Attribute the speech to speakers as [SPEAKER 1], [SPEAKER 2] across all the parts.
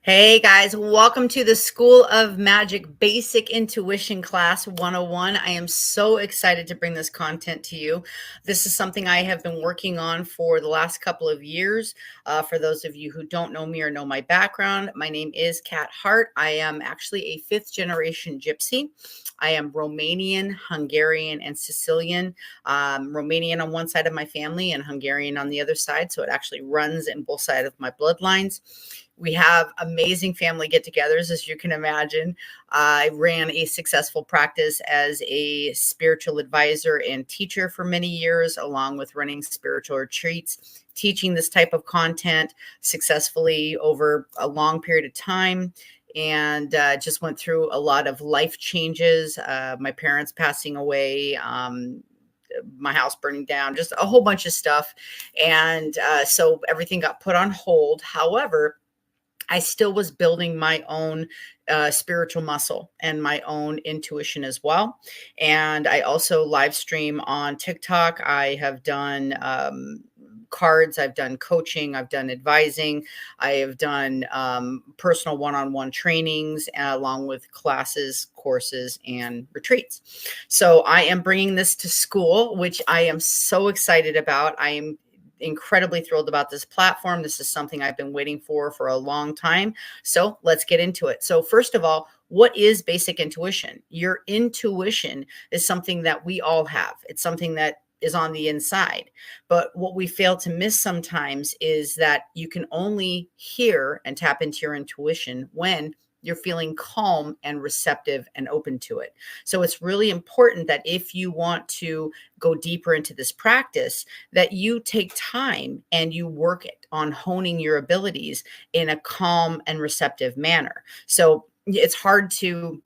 [SPEAKER 1] Hey guys, welcome to the School of Magic Basic Intuition Class 101. I am so excited to bring this content to you. This is something I have been working on for the last couple of years. For those of you who don't know me or know my background, my name is Kat Hart. I am actually a fifth generation gypsy. I am Romanian, Hungarian, and Sicilian. Romanian on one side of my family and Hungarian on the other side. So it actually runs in both sides of my bloodlines. We have amazing family get-togethers, as you can imagine. I ran a successful practice as a spiritual advisor and teacher for many years, along with running spiritual retreats, teaching this type of content successfully over a long period of time. And just went through a lot of life changes, my parents passing away, my house burning down, just a whole bunch of stuff. And so everything got put on hold. However, I still was building my own spiritual muscle and my own intuition as well. And I also live stream on TikTok. I have done cards, I've done coaching, I've done advising, I have done personal one-on-one trainings along with classes, courses, and retreats. So I am bringing this to Skool, which I am so excited about. I am incredibly thrilled about this platform. This is something I've been waiting for a long time. So let's get into it. So first of all, what is basic intuition? Your intuition is something that we all have. It's something that is on the inside. But what we fail to miss sometimes is that you can only hear and tap into your intuition when you're feeling calm and receptive and open to it. So it's really important that if you want to go deeper into this practice, that you take time and you work it on honing your abilities in a calm and receptive manner. So it's hard to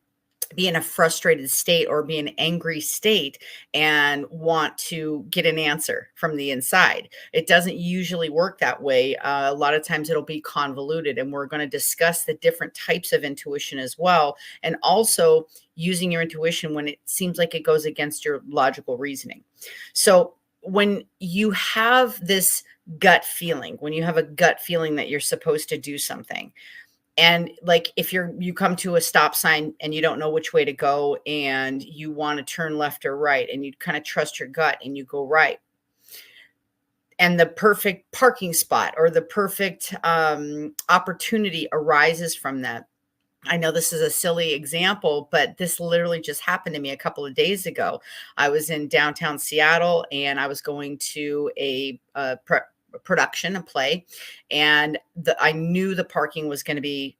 [SPEAKER 1] be in a frustrated state or be an angry state and want to get an answer from the inside. It doesn't usually work that way. A lot of times it'll be convoluted, and we're going to discuss the different types of intuition as well, and also using your intuition when it seems like it goes against your logical reasoning. So when you have this gut feeling, when you have a gut feeling that you're supposed to do something, and like if you come to a stop sign and you don't know which way to go and you want to turn left or right and you kind of trust your gut and you go right, and the perfect parking spot or the perfect opportunity arises from that. I know this is a silly example, but this literally just happened to me a couple of days ago. I was in downtown Seattle and I was going to production, a play, and I knew the parking was going to be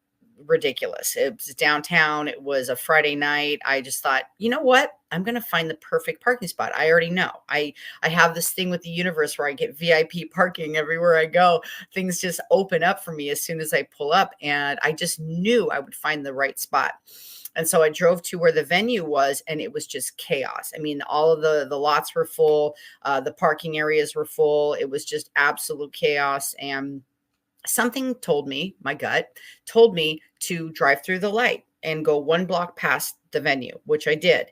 [SPEAKER 1] ridiculous. It was downtown. It was a Friday night. I just thought, you know what? I'm going to find the perfect parking spot. I already know. I have this thing with the universe where I get VIP parking everywhere I go. Things just open up for me as soon as I pull up, and I just knew I would find the right spot. And so I drove to where the venue was, and it was just chaos. I mean, all of the lots were full, the parking areas were full. It was just absolute chaos. And something told me, my gut told me to drive through the light and go one block past the venue, which I did.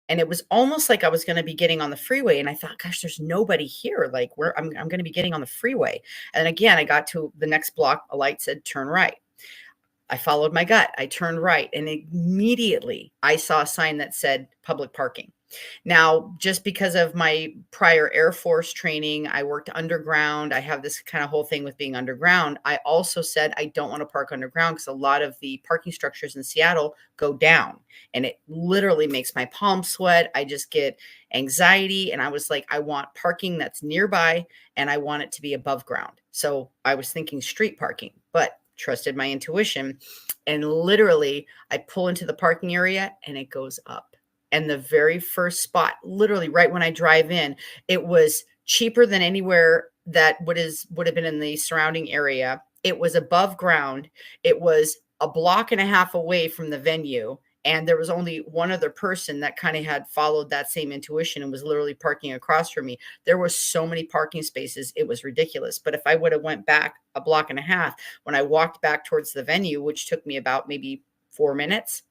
[SPEAKER 1] And it was almost like I was going to be getting on the freeway. And I thought, gosh, there's nobody here. Like I'm going to be getting on the freeway. And again, I got to the next block. A light said, turn right. I followed my gut. I turned right, and immediately I saw a sign that said public parking. Now, just because of my prior Air Force training, I worked underground. I have this kind of whole thing with being underground. I also said I don't want to park underground because a lot of the parking structures in Seattle go down, and it literally makes my palms sweat. I just get anxiety. And I was like, I want parking that's nearby, and I want it to be above ground. So I was thinking street parking, but trusted my intuition. And literally, I pull into the parking area and it goes up. And the very first spot, literally right when I drive in, it was cheaper than anywhere that would have been in the surrounding area. It was above ground. It was a block and a half away from the venue. And there was only one other person that kind of had followed that same intuition and was literally parking across from me. There were so many parking spaces. It was ridiculous. But if I would have went back a block and a half, when I walked back towards the venue, which took me about maybe 4 minutes,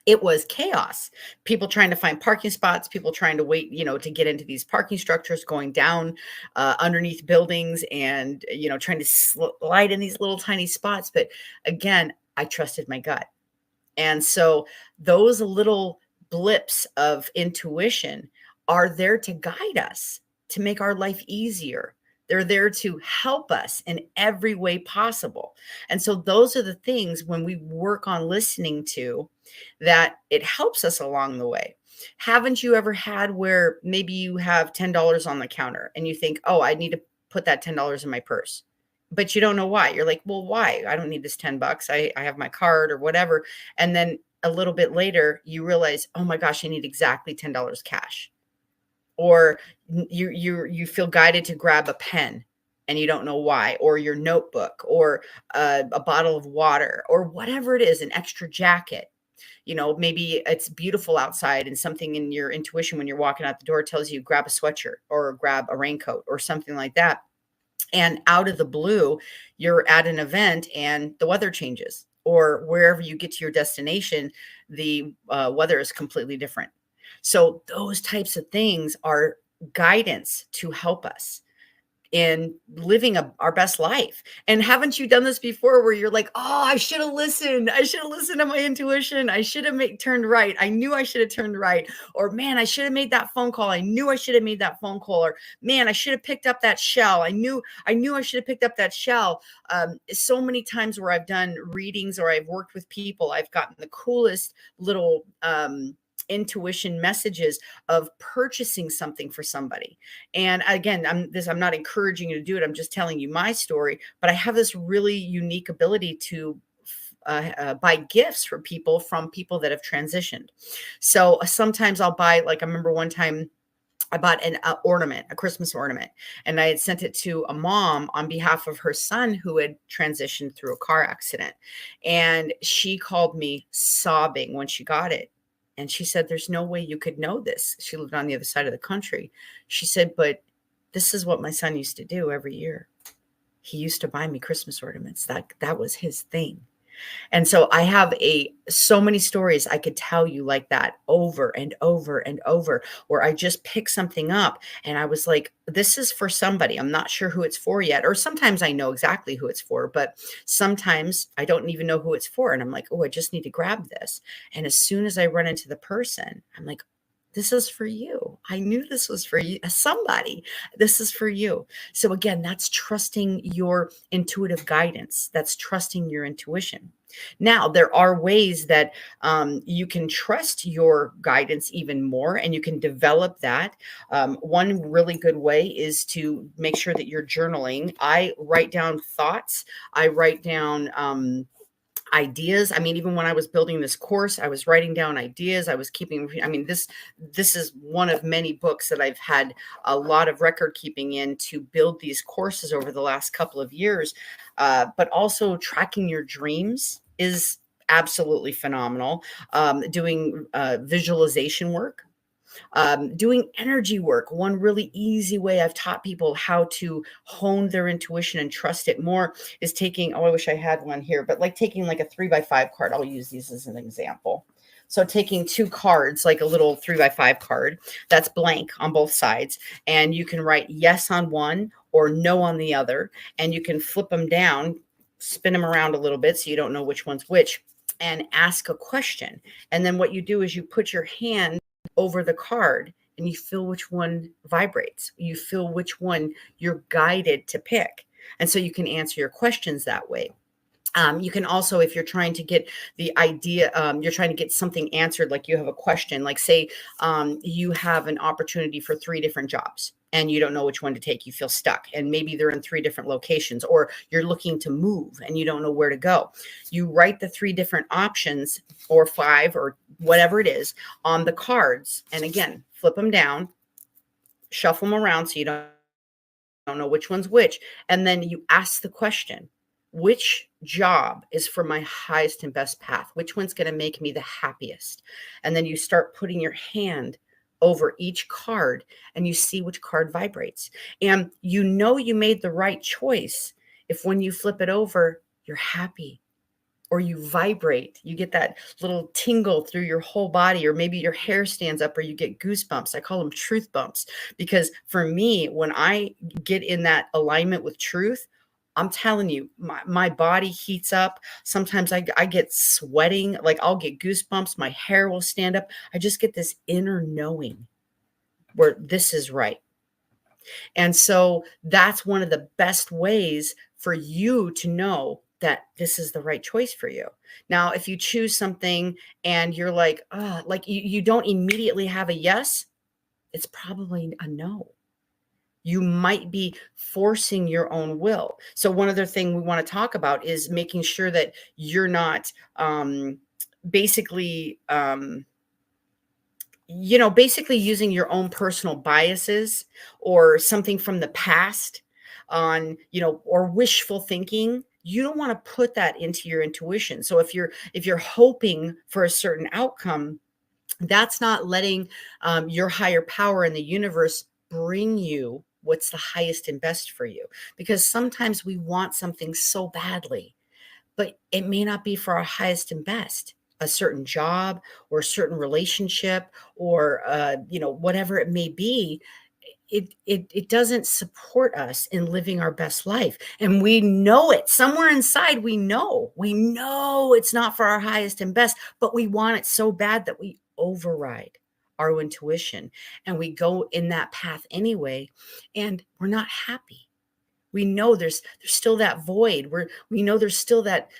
[SPEAKER 1] It was chaos. People trying to find parking spots, people trying to wait, to get into these parking structures, going down underneath buildings and, trying to slide in these little tiny spots. But again, I trusted my gut. And so those little blips of intuition are there to guide us, to make our life easier. They're there to help us in every way possible. And so those are the things when we work on listening to that it helps us along the way. Haven't you ever had where maybe you have $10 on the counter and you think, oh, I need to put that $10 in my purse? But you don't know why. You're like, well, why? I don't need this 10 bucks. I have my card or whatever. And then a little bit later, you realize, oh my gosh, I need exactly $10 cash. Or you feel guided to grab a pen and you don't know why, or your notebook, or a bottle of water, or whatever it is, an extra jacket. Maybe it's beautiful outside and something in your intuition when you're walking out the door tells you grab a sweatshirt or grab a raincoat or something like that. And out of the blue, you're at an event and the weather changes, or wherever you get to your destination, the weather is completely different. So those types of things are guidance to help us in living our best life. And haven't you done this before where you're like, oh, I should have listened. I should have listened to my intuition. I should have turned right. I knew I should have turned right. Or man, I should have made that phone call. I knew I should have made that phone call. Or man, I should have picked up that shell. I knew I should have picked up that shell. So many times where I've done readings or I've worked with people, I've gotten the coolest little intuition messages of purchasing something for somebody. And again, I'm not encouraging you to do it. I'm just telling you my story, but I have this really unique ability to buy gifts for people from people that have transitioned. So sometimes I'll buy, like, I remember one time I bought an ornament, a Christmas ornament, and I had sent it to a mom on behalf of her son who had transitioned through a car accident. And she called me sobbing when she got it. And she said, there's no way you could know this. She lived on the other side of the country. She said, but this is what my son used to do every year. He used to buy me Christmas ornaments. That was his thing. And so I have so many stories I could tell you like that over and over and over, where I just pick something up and I was like, this is for somebody. I'm not sure who it's for yet. Or sometimes I know exactly who it's for, but sometimes I don't even know who it's for. And I'm like, oh, I just need to grab this. And as soon as I run into the person, I'm like, this is for you. I knew this was for you, somebody. This is for you. So again, that's trusting your intuitive guidance. That's trusting your intuition. Now, there are ways that you can trust your guidance even more, and you can develop that. One really good way is to make sure that you're journaling. I write down thoughts. I write down ideas. I mean, even when I was building this course, I was writing down ideas. I was keeping, this is one of many books that I've had a lot of record keeping in to build these courses over the last couple of years. But also tracking your dreams is absolutely phenomenal. Doing visualization work. Doing energy work. One really easy way I've taught people how to hone their intuition and trust it more is taking, oh, I wish I had one here, but like taking like a 3x5 card. I'll use these as an example. So taking two cards, like a little 3x5 card that's blank on both sides, and you can write yes on one or no on the other, and you can flip them down, spin them around a little bit so you don't know which one's which, and ask a question. And then what you do is you put your hand over the card and you feel which one vibrates. You feel which one you're guided to pick. And so you can answer your questions that way. You can also, if you're trying to get the idea, you're trying to get something answered, like you have a question, like say you have an opportunity for 3 different jobs and you don't know which one to take. You feel stuck and maybe they're in 3 different locations, or you're looking to move and you don't know where to go. You write the 3 different options or 5 or whatever it is on the cards. And again, flip them down, shuffle them around so you don't know which one's which. And then you ask the question, which job is for my highest and best path? Which one's going to make me the happiest? And then you start putting your hand over each card and you see which card vibrates. And you know you made the right choice if when you flip it over, you're happy or you vibrate. You get that little tingle through your whole body, or maybe your hair stands up, or you get goosebumps. I call them truth bumps, because for me, when I get in that alignment with truth, I'm telling you, my body heats up. Sometimes I get sweating, like I'll get goosebumps. My hair will stand up. I just get this inner knowing where this is right. And so that's one of the best ways for you to know that this is the right choice for you. Now, if you choose something and you're like you don't immediately have a yes, it's probably a no. You might be forcing your own will. So one other thing we want to talk about is making sure that you're not basically basically using your own personal biases or something from the past on, or wishful thinking. You don't want to put that into your intuition. So if you're hoping for a certain outcome, that's not letting your higher power in the universe bring you what's the highest and best for you. Because sometimes we want something so badly, but it may not be for our highest and best. A certain job or a certain relationship, or whatever it may be, it doesn't support us in living our best life, and we know it somewhere inside. We know it's not for our highest and best, but we want it so bad that we override our intuition and we go in that path anyway, and we're not happy. We know there's still that void. We know there's still that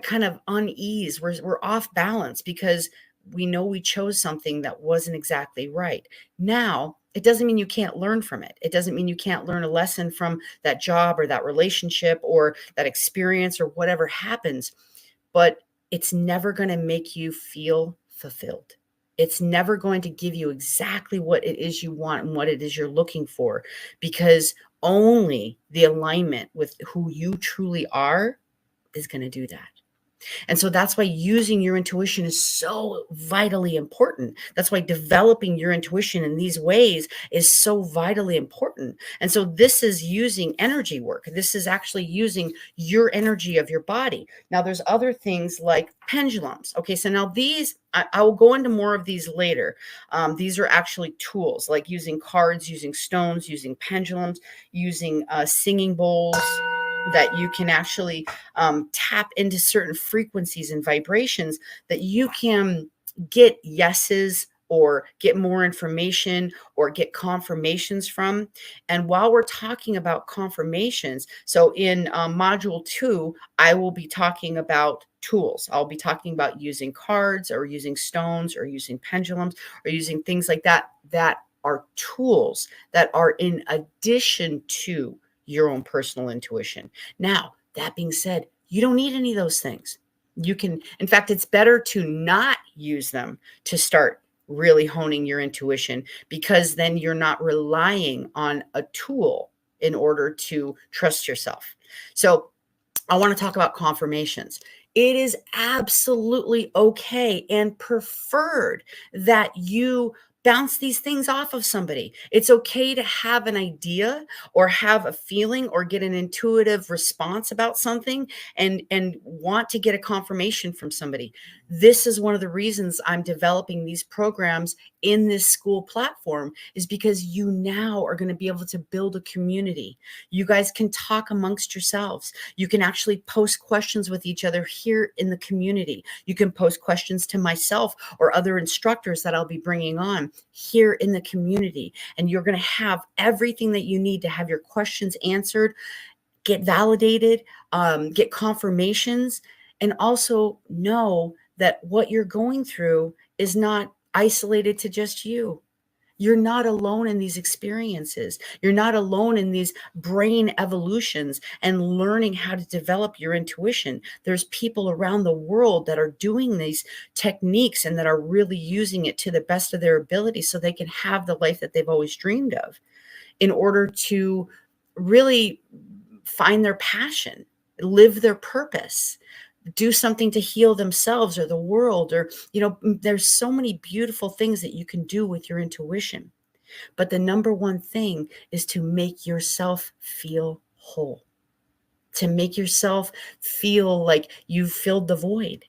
[SPEAKER 1] kind of unease. We're off balance because we know we chose something that wasn't exactly right. Now, it doesn't mean you can't learn from it. It doesn't mean you can't learn a lesson from that job or that relationship or that experience or whatever happens, but it's never going to make you feel fulfilled. It's never going to give you exactly what it is you want and what it is you're looking for, because only the alignment with who you truly are is going to do that. And so that's why using your intuition is so vitally important. That's why developing your intuition in these ways is so vitally important. And so this is using energy work. This is actually using your energy of your body. Now, there's other things like pendulums. Okay, so now these, I will go into more of these later. These are actually tools, like using cards, using stones, using pendulums, using singing bowls, that you can actually tap into certain frequencies and vibrations that you can get yeses or get more information or get confirmations from. And while we're talking about confirmations, so in module 2, I will be talking about tools. I'll be talking about using cards or using stones or using pendulums or using things like that, that are tools that are in addition to your own personal intuition. Now, that being said, you don't need any of those things. You can, in fact, it's better to not use them to start really honing your intuition, because then you're not relying on a tool in order to trust yourself. So I want to talk about confirmations. It is absolutely okay and preferred that you bounce these things off of somebody. It's okay to have an idea or have a feeling or get an intuitive response about something and want to get a confirmation from somebody. This is one of the reasons I'm developing these programs in this Skool platform, is because you now are going to be able to build a community. You guys can talk amongst yourselves. You can actually post questions with each other here in the community. You can post questions to myself or other instructors that I'll be bringing on here in the community. And you're going to have everything that you need to have your questions answered, get validated, get confirmations, and also know that what you're going through is not isolated to just you. You're not alone in these experiences. You're not alone in these brain evolutions and learning how to develop your intuition. There's people around the world that are doing these techniques and that are really using it to the best of their ability so they can have the life that they've always dreamed of, in order to really find their passion, live their purpose, do something to heal themselves or the world, or, there's so many beautiful things that you can do with your intuition. But the number one thing is to make yourself feel whole. to make yourself feel like you've filled the void,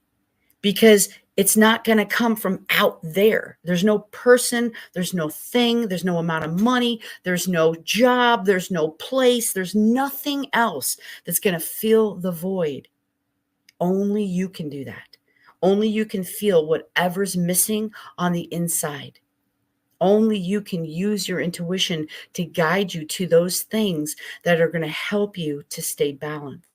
[SPEAKER 1] because it's not going to come from out there. There's no person, there's no thing, there's no amount of money, there's no job, there's no place, there's nothing else that's going to fill the void. Only you can do that. Only you can feel whatever's missing on the inside. Only you can use your intuition to guide you to those things that are going to help you to stay balanced.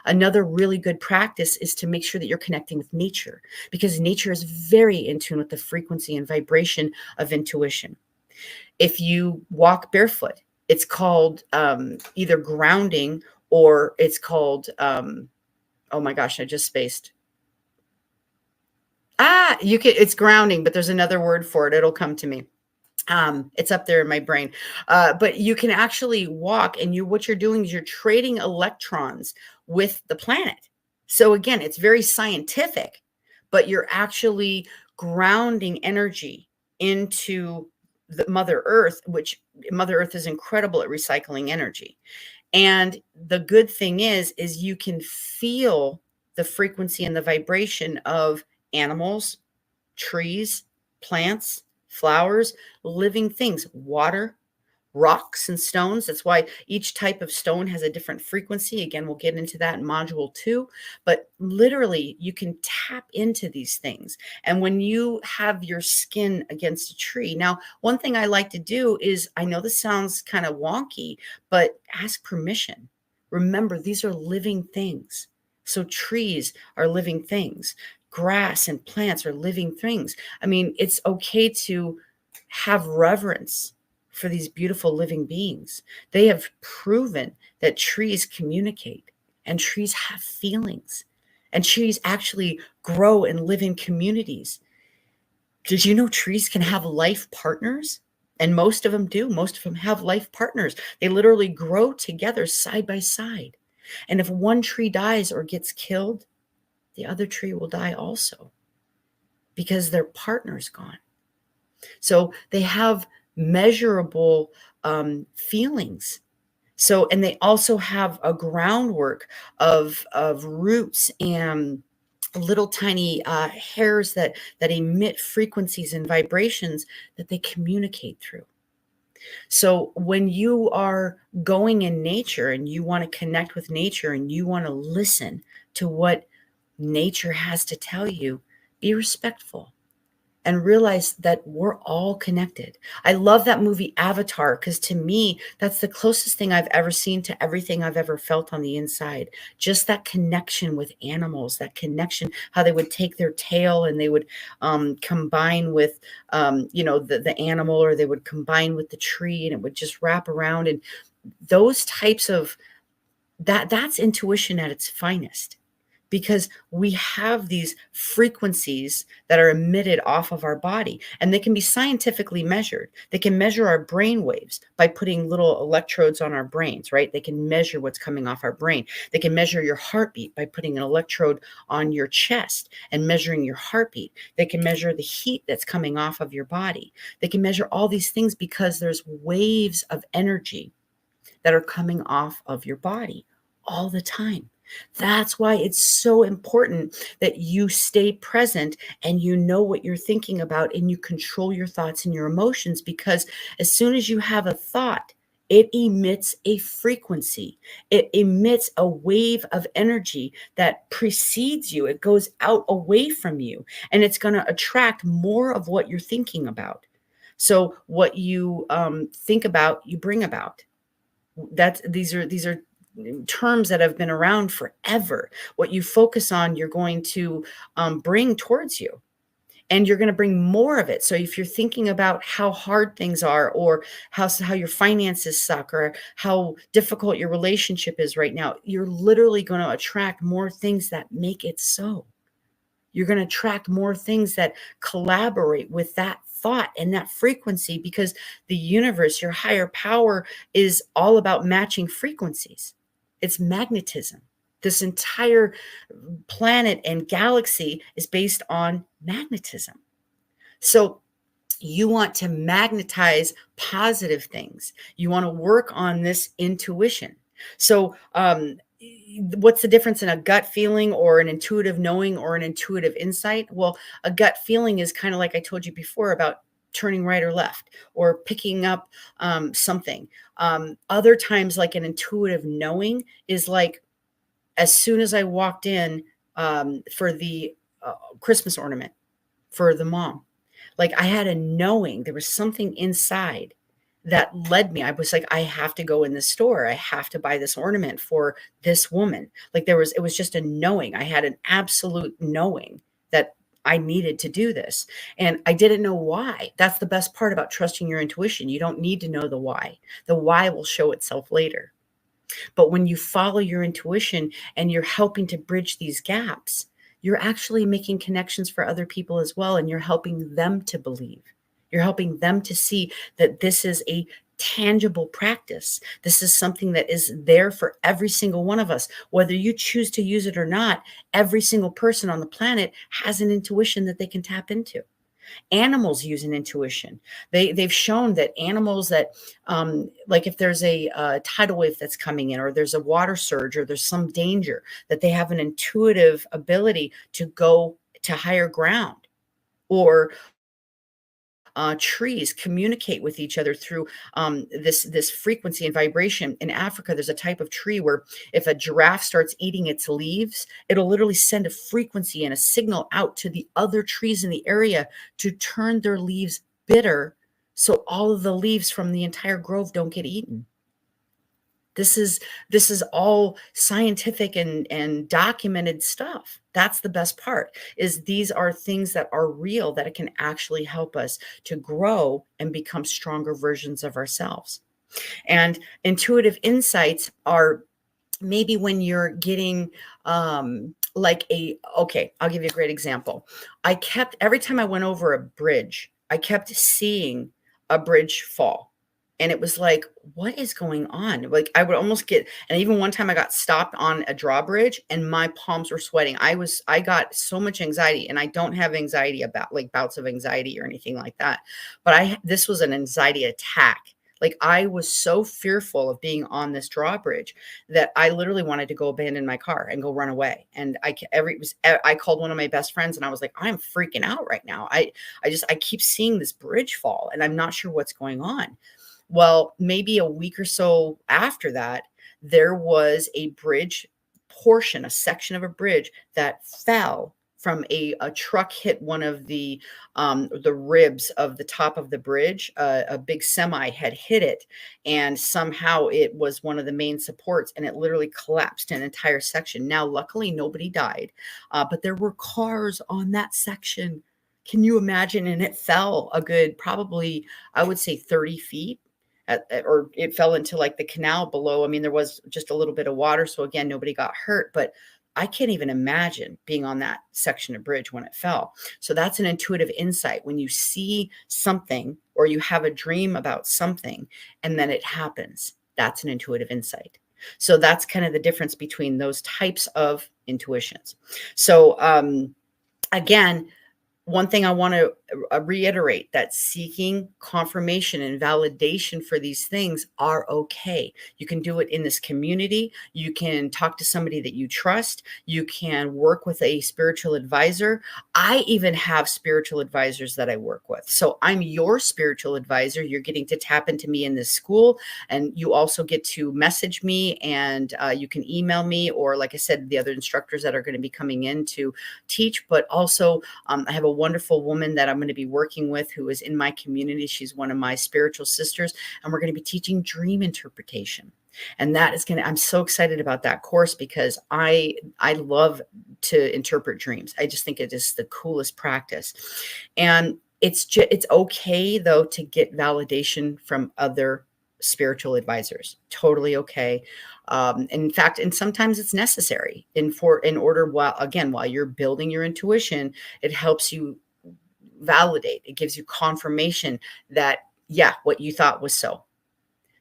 [SPEAKER 1] Another really good practice is to make sure that you're connecting with nature, because nature is very in tune with the frequency and vibration of intuition. If you walk barefoot, it's called either grounding, or it's called, oh my gosh, I just spaced. It's grounding, but there's another word for it. It'll come to me. It's up there in my brain. But you can actually walk, and what you're doing is you're trading electrons with the planet. So again, it's very scientific, but you're actually grounding energy into the Mother Earth, which Mother Earth is incredible at recycling energy. And the good thing is you can feel the frequency and the vibration of animals, trees, plants, flowers, living things, water, rocks, and stones. That's why each type of stone has a different frequency. Again, we'll get into that in module 2. But literally, you can tap into these things. And when you have your skin against a tree, now, one thing I like to do is, I know this sounds kind of wonky, but ask permission. Remember, these are living things. So trees are living things. Grass and plants are living things. I mean, it's okay to have reverence for these beautiful living beings. They have proven that trees communicate, and trees have feelings, and trees actually grow and live in communities. Did you know trees can have life partners? And most of them do. Most of them have life partners. They literally grow together side by side. And if one tree dies or gets killed, the other tree will die also, because their partner's gone. So they have measurable feelings. So, and they also have a groundwork of roots and little tiny hairs that emit frequencies and vibrations that they communicate through. So when you are going in nature and you want to connect with nature and you want to listen to what nature has to tell you, be respectful and realize that we're all connected. I love that movie Avatar, because to me, that's the closest thing I've ever seen to everything I've ever felt on the inside. Just that connection with animals, that connection, how they would take their tail and they would combine with, the animal, or they would combine with the tree, and it would just wrap around. And those types of, that's intuition at its finest. Because we have these frequencies that are emitted off of our body, and they can be scientifically measured. They can measure our brain waves by putting little electrodes on our brains, right? They can measure what's coming off our brain. They can measure your heartbeat by putting an electrode on your chest and measuring your heartbeat. They can measure the heat that's coming off of your body. They can measure all these things because there's waves of energy that are coming off of your body all the time. That's why it's so important that you stay present and you know what you're thinking about, and you control your thoughts and your emotions, because as soon as you have a thought, it emits a frequency. It emits a wave of energy that precedes you. It goes out away from you, and it's going to attract more of what you're thinking about. So what you think about, you bring about. These are terms that have been around forever. What you focus on, you're going to bring towards you, and you're going to bring more of it. So if you're thinking about how hard things are, or how your finances suck, or how difficult your relationship is right now, you're literally going to attract more things that make it so. You're going to attract more things that collaborate with that thought and that frequency, because the universe, your higher power, is all about matching frequencies. It's magnetism. This entire planet and galaxy is based on magnetism. So you want to magnetize positive things. You want to work on this intuition. So, what's the difference in a gut feeling or an intuitive knowing or an intuitive insight? Well, a gut feeling is kind of like I told you before about turning right or left or picking up something. Other times, like an intuitive knowing, is like as soon as I walked in for the Christmas ornament for the mom, like I had a knowing there was something inside that led me. I was like, I have to go in the store. I have to buy this ornament for this woman. Like it was just a knowing. I had an absolute knowing that I needed to do this. And I didn't know why. That's the best part about trusting your intuition. You don't need to know the why. The why will show itself later. But when you follow your intuition and you're helping to bridge these gaps, you're actually making connections for other people as well. And you're helping them to believe. You're helping them to see that this is a tangible practice. This is something that is there for every single one of us. Whether you choose to use it or not, every single person on the planet has an intuition that they can tap into. Animals use an intuition. They've shown that animals that like if there's a tidal wave that's coming in or there's a water surge or there's some danger, that they have an intuitive ability to go to higher ground. Or trees communicate with each other through this frequency and vibration. In Africa, there's a type of tree where if a giraffe starts eating its leaves, it'll literally send a frequency and a signal out to the other trees in the area to turn their leaves bitter, so all of the leaves from the entire grove don't get eaten. This is all scientific and documented stuff. That's the best part, is these are things that are real, that it can actually help us to grow and become stronger versions of ourselves. And intuitive insights are maybe when you're getting okay, I'll give you a great example. I kept, every time I went over a bridge, I kept seeing a bridge fall. And it was like, what is going on? Like I would almost get, and even one time I got stopped on a drawbridge and my palms were sweating. I got so much anxiety, and I don't have anxiety about like bouts of anxiety or anything like that. But this was an anxiety attack. Like I was so fearful of being on this drawbridge that I literally wanted to go abandon my car and go run away. And I called one of my best friends and I was like, I'm freaking out right now. I keep seeing this bridge fall and I'm not sure what's going on. Well, maybe a week or so after that, there was a bridge portion, a section of a bridge that fell from a truck hit one of the ribs of the top of the bridge. A big semi had hit it, and somehow it was one of the main supports, and it literally collapsed an entire section. Now, luckily, nobody died, but there were cars on that section. Can you imagine? And it fell a good, probably, I would say 30 feet. Or it fell into like the canal below. I mean, there was just a little bit of water. So again, nobody got hurt, but I can't even imagine being on that section of bridge when it fell. So that's an intuitive insight. When you see something or you have a dream about something and then it happens, that's an intuitive insight. So that's kind of the difference between those types of intuitions. So again, one thing I want to reiterate, that seeking confirmation and validation for these things are okay. You can do it in this community. You can talk to somebody that you trust. You can work with a spiritual advisor. I even have spiritual advisors that I work with. So I'm your spiritual advisor. You're getting to tap into me in this school. And you also get to message me, and you can email me, or like I said, the other instructors that are going to be coming in to teach. But also I have a wonderful woman that I'm going to be working with who is in my community. She's one of my spiritual sisters, and we're going to be teaching dream interpretation. And that is going to, I'm so excited about that course because I love to interpret dreams. I just think it is the coolest practice. And it's okay though to get validation from other spiritual advisors. Totally okay. In fact, and sometimes it's necessary in order, while you're building your intuition, it helps you validate. It gives you confirmation that, yeah, what you thought was so.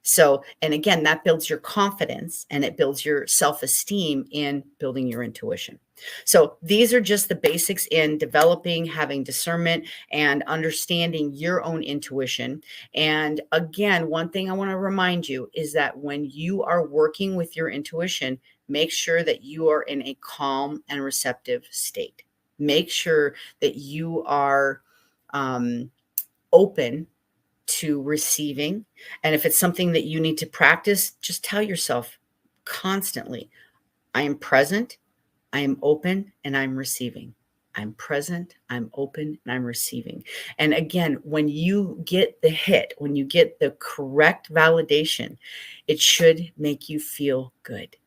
[SPEAKER 1] So, and again, that builds your confidence and it builds your self esteem in building your intuition. So, these are just the basics in developing, having discernment, and understanding your own intuition. And again, one thing I want to remind you is that when you are working with your intuition, make sure that you are in a calm and receptive state. Make sure that you are um, open to receiving. And if it's something that you need to practice, just tell yourself constantly, I am present, I am open, and I'm receiving. I'm present, I'm open, and I'm receiving. And again, when you get the hit, when you get the correct validation, it should make you feel good.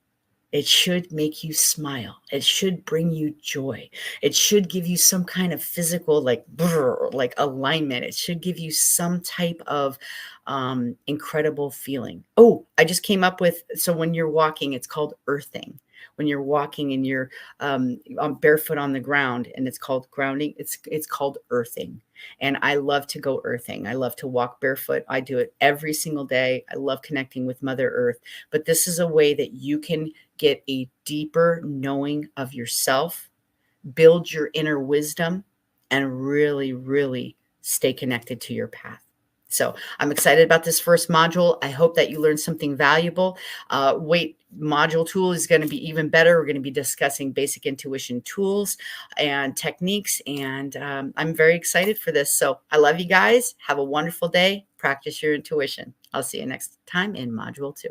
[SPEAKER 1] It should make you smile. It should bring you joy. It should give you some kind of physical, like, brr, like alignment. It should give you some type of incredible feeling. Oh, I just came up with, so when you're walking, it's called earthing. When you're walking and you're barefoot on the ground, and it's called grounding, it's called earthing. And I love to go earthing. I love to walk barefoot. I do it every single day. I love connecting with Mother Earth. But this is a way that you can get a deeper knowing of yourself, build your inner wisdom, and really, really stay connected to your path. So I'm excited about this first module. I hope that you learned something valuable. Wait, module tool is going to be even better. We're going to be discussing basic intuition tools and techniques, and I'm very excited for this. So I love you guys. Have a wonderful day. Practice your intuition. I'll see you next time in module 2.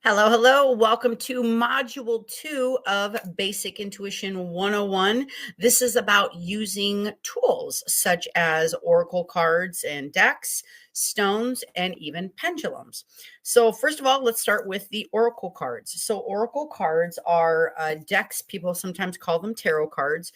[SPEAKER 1] Hello, hello. Welcome to Module 2 of Basic Intuition 101. This is about using tools such as oracle cards and decks, stones, and even pendulums. So first of all, let's start with the oracle cards. So oracle cards are decks. People sometimes call them tarot cards.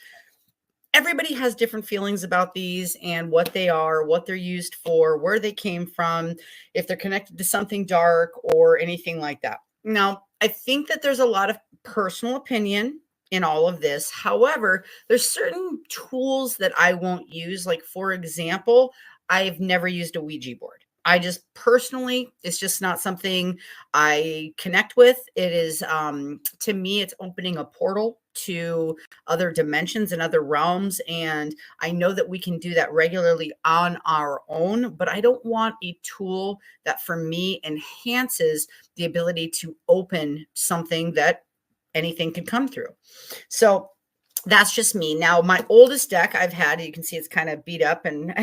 [SPEAKER 1] Everybody has different feelings about these and what they are, what they're used for, where they came from, if they're connected to something dark or anything like that. Now, I think that there's a lot of personal opinion in all of this. However, there's certain tools that I won't use. Like, for example, I've never used a Ouija board. I just personally, it's just not something I connect with. It is, to me, it's opening a portal to other dimensions and other realms. And I know that we can do that regularly on our own, but I don't want a tool that for me enhances the ability to open something that anything can come through. So that's just me. Now, my oldest deck I've had, you can see it's kind of beat up and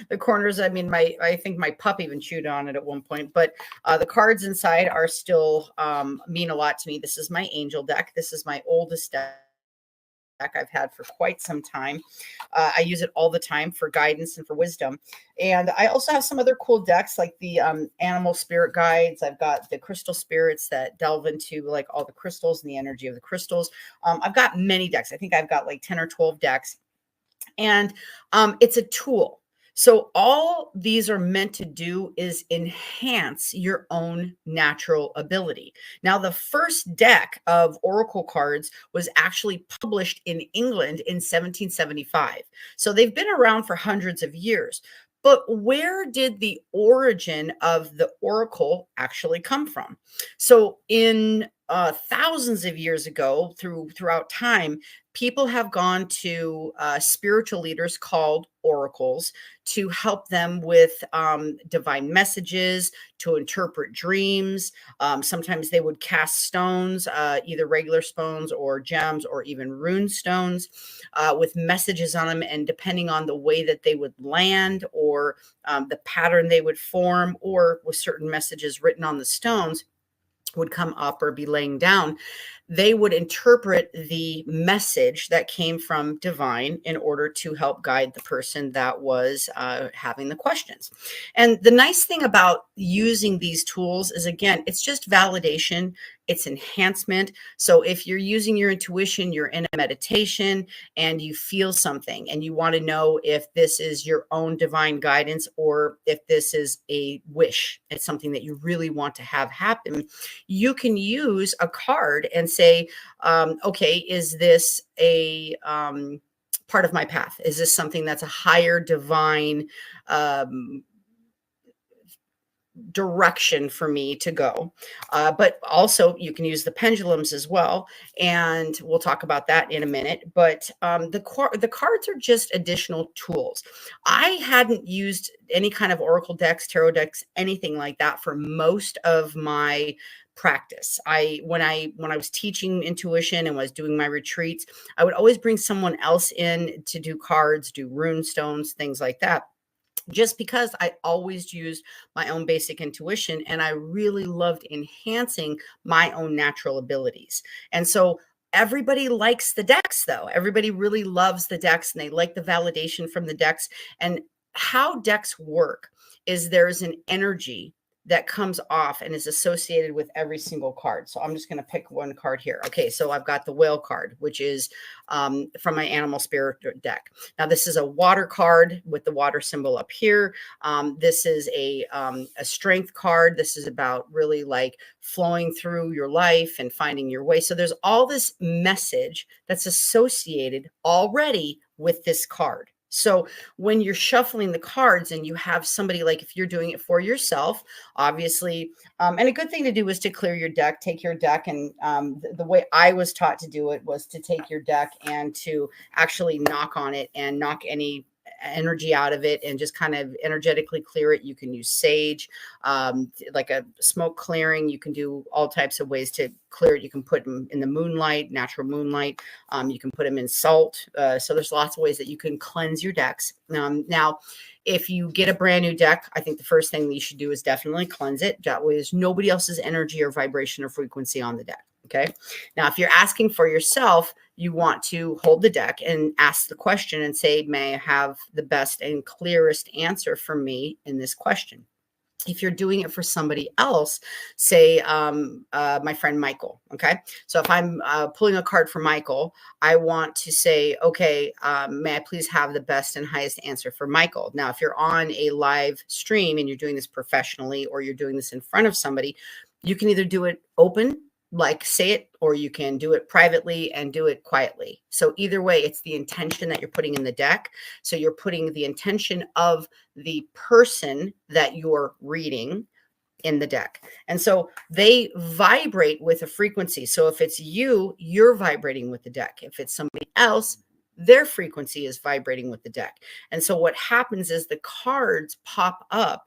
[SPEAKER 1] the corners. I mean, I think my pup even chewed on it at one point, but the cards inside are still mean a lot to me. This is my angel deck. This is my oldest deck I've had for quite some time. I use it all the time for guidance and for wisdom. And I also have some other cool decks like the animal spirit guides. I've got the crystal spirits that delve into like all the crystals and the energy of the crystals. I've got many decks. I think I've got like 10 or 12 decks. And it's a tool. So all these are meant to do is enhance your own natural ability. Now, the first deck of oracle cards was actually published in England in 1775. So they've been around for hundreds of years. But where did the origin of the oracle actually come from? So in thousands of years ago, throughout time, people have gone to spiritual leaders called oracles to help them with divine messages, to interpret dreams. Sometimes they would cast stones, either regular stones or gems or even rune stones with messages on them. And depending on the way that they would land or the pattern they would form, or with certain messages written on the stones, would come up or be laying down, they would interpret the message that came from divine in order to help guide the person that was having the questions. And the nice thing about using these tools is, again, it's just validation. it's enhancement. So if you're using your intuition, you're in a meditation and you feel something and you want to know if this is your own divine guidance or if this is a wish, it's something that you really want to have happen, you can use a card and say, okay, is this a part of my path? Is this something that's a higher divine um, direction for me to go? But also, you can use the pendulums as well, and we'll talk about that in a minute. But the cards are just additional tools. I hadn't used any kind of oracle decks, tarot decks, anything like that for most of my practice. When I was teaching intuition and was doing my retreats, I would always bring someone else in to do cards, do rune stones, things like that, just because I always used my own basic intuition and I really loved enhancing my own natural abilities. And so everybody likes the decks, though. Everybody really loves the decks and they like the validation from the decks. And how decks work is there's an energy that comes off and is associated with every single card. So I'm just going to pick one card here. Okay, so I've got the whale card, which is from my animal spirit deck. Now, this is a water card with the water symbol up here. This is a strength card. This is about really like flowing through your life and finding your way. So there's all this message that's associated already with this card. So when you're shuffling the cards and you have somebody, like if you're doing it for yourself, obviously, and a good thing to do is to clear your deck, take your deck. And the way I was taught to do it was to take your deck and to actually knock on it and knock any energy out of it and just kind of energetically clear it. You can use sage, like a smoke clearing. You can do all types of ways to clear it. You can put them in the moonlight, natural moonlight. You can put them in salt. So there's lots of ways that you can cleanse your decks. Now, if you get a brand new deck, I think the first thing that you should do is definitely cleanse it. That way there's nobody else's energy or vibration or frequency on the deck. Okay. Now, if you're asking for yourself, you want to hold the deck and ask the question and say, may I have the best and clearest answer for me in this question? If you're doing it for somebody else, say my friend Michael. Okay. So if I'm pulling a card for Michael, I want to say, okay, may I please have the best and highest answer for Michael? Now, if you're on a live stream and you're doing this professionally or you're doing this in front of somebody, you can either do it open, like say it, or you can do it privately and do it quietly. So either way, it's the intention that you're putting in the deck. So you're putting the intention of the person that you're reading in the deck. And so they vibrate with a frequency. So if it's you, you're vibrating with the deck. If it's somebody else, their frequency is vibrating with the deck. And so what happens is the cards pop up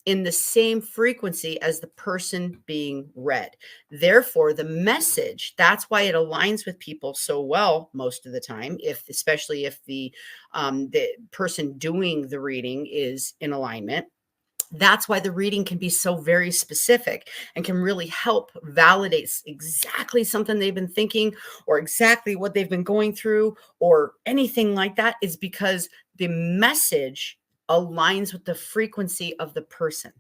[SPEAKER 1] in the same frequency as the person being read. Therefore, the message, that's why it aligns with people so well most of the time, especially if the person doing the reading is in alignment. That's why the reading can be so very specific and can really help validate exactly something they've been thinking or exactly what they've been going through or anything like that, is because the message aligns with the frequency of the person.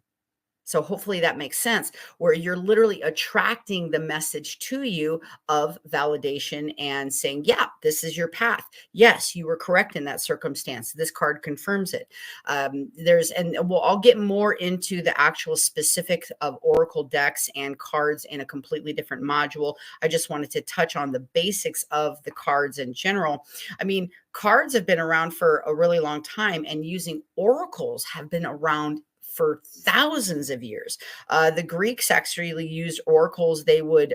[SPEAKER 1] So hopefully that makes sense, where you're literally attracting the message to you of validation and saying, yeah, this is your path. Yes, you were correct in that circumstance. This card confirms it. I'll get more into the actual specifics of Oracle decks and cards in a completely different module. I just wanted to touch on the basics of the cards in general. I mean, cards have been around for a really long time, and using oracles have been around for thousands of years. The Greeks actually used oracles. They would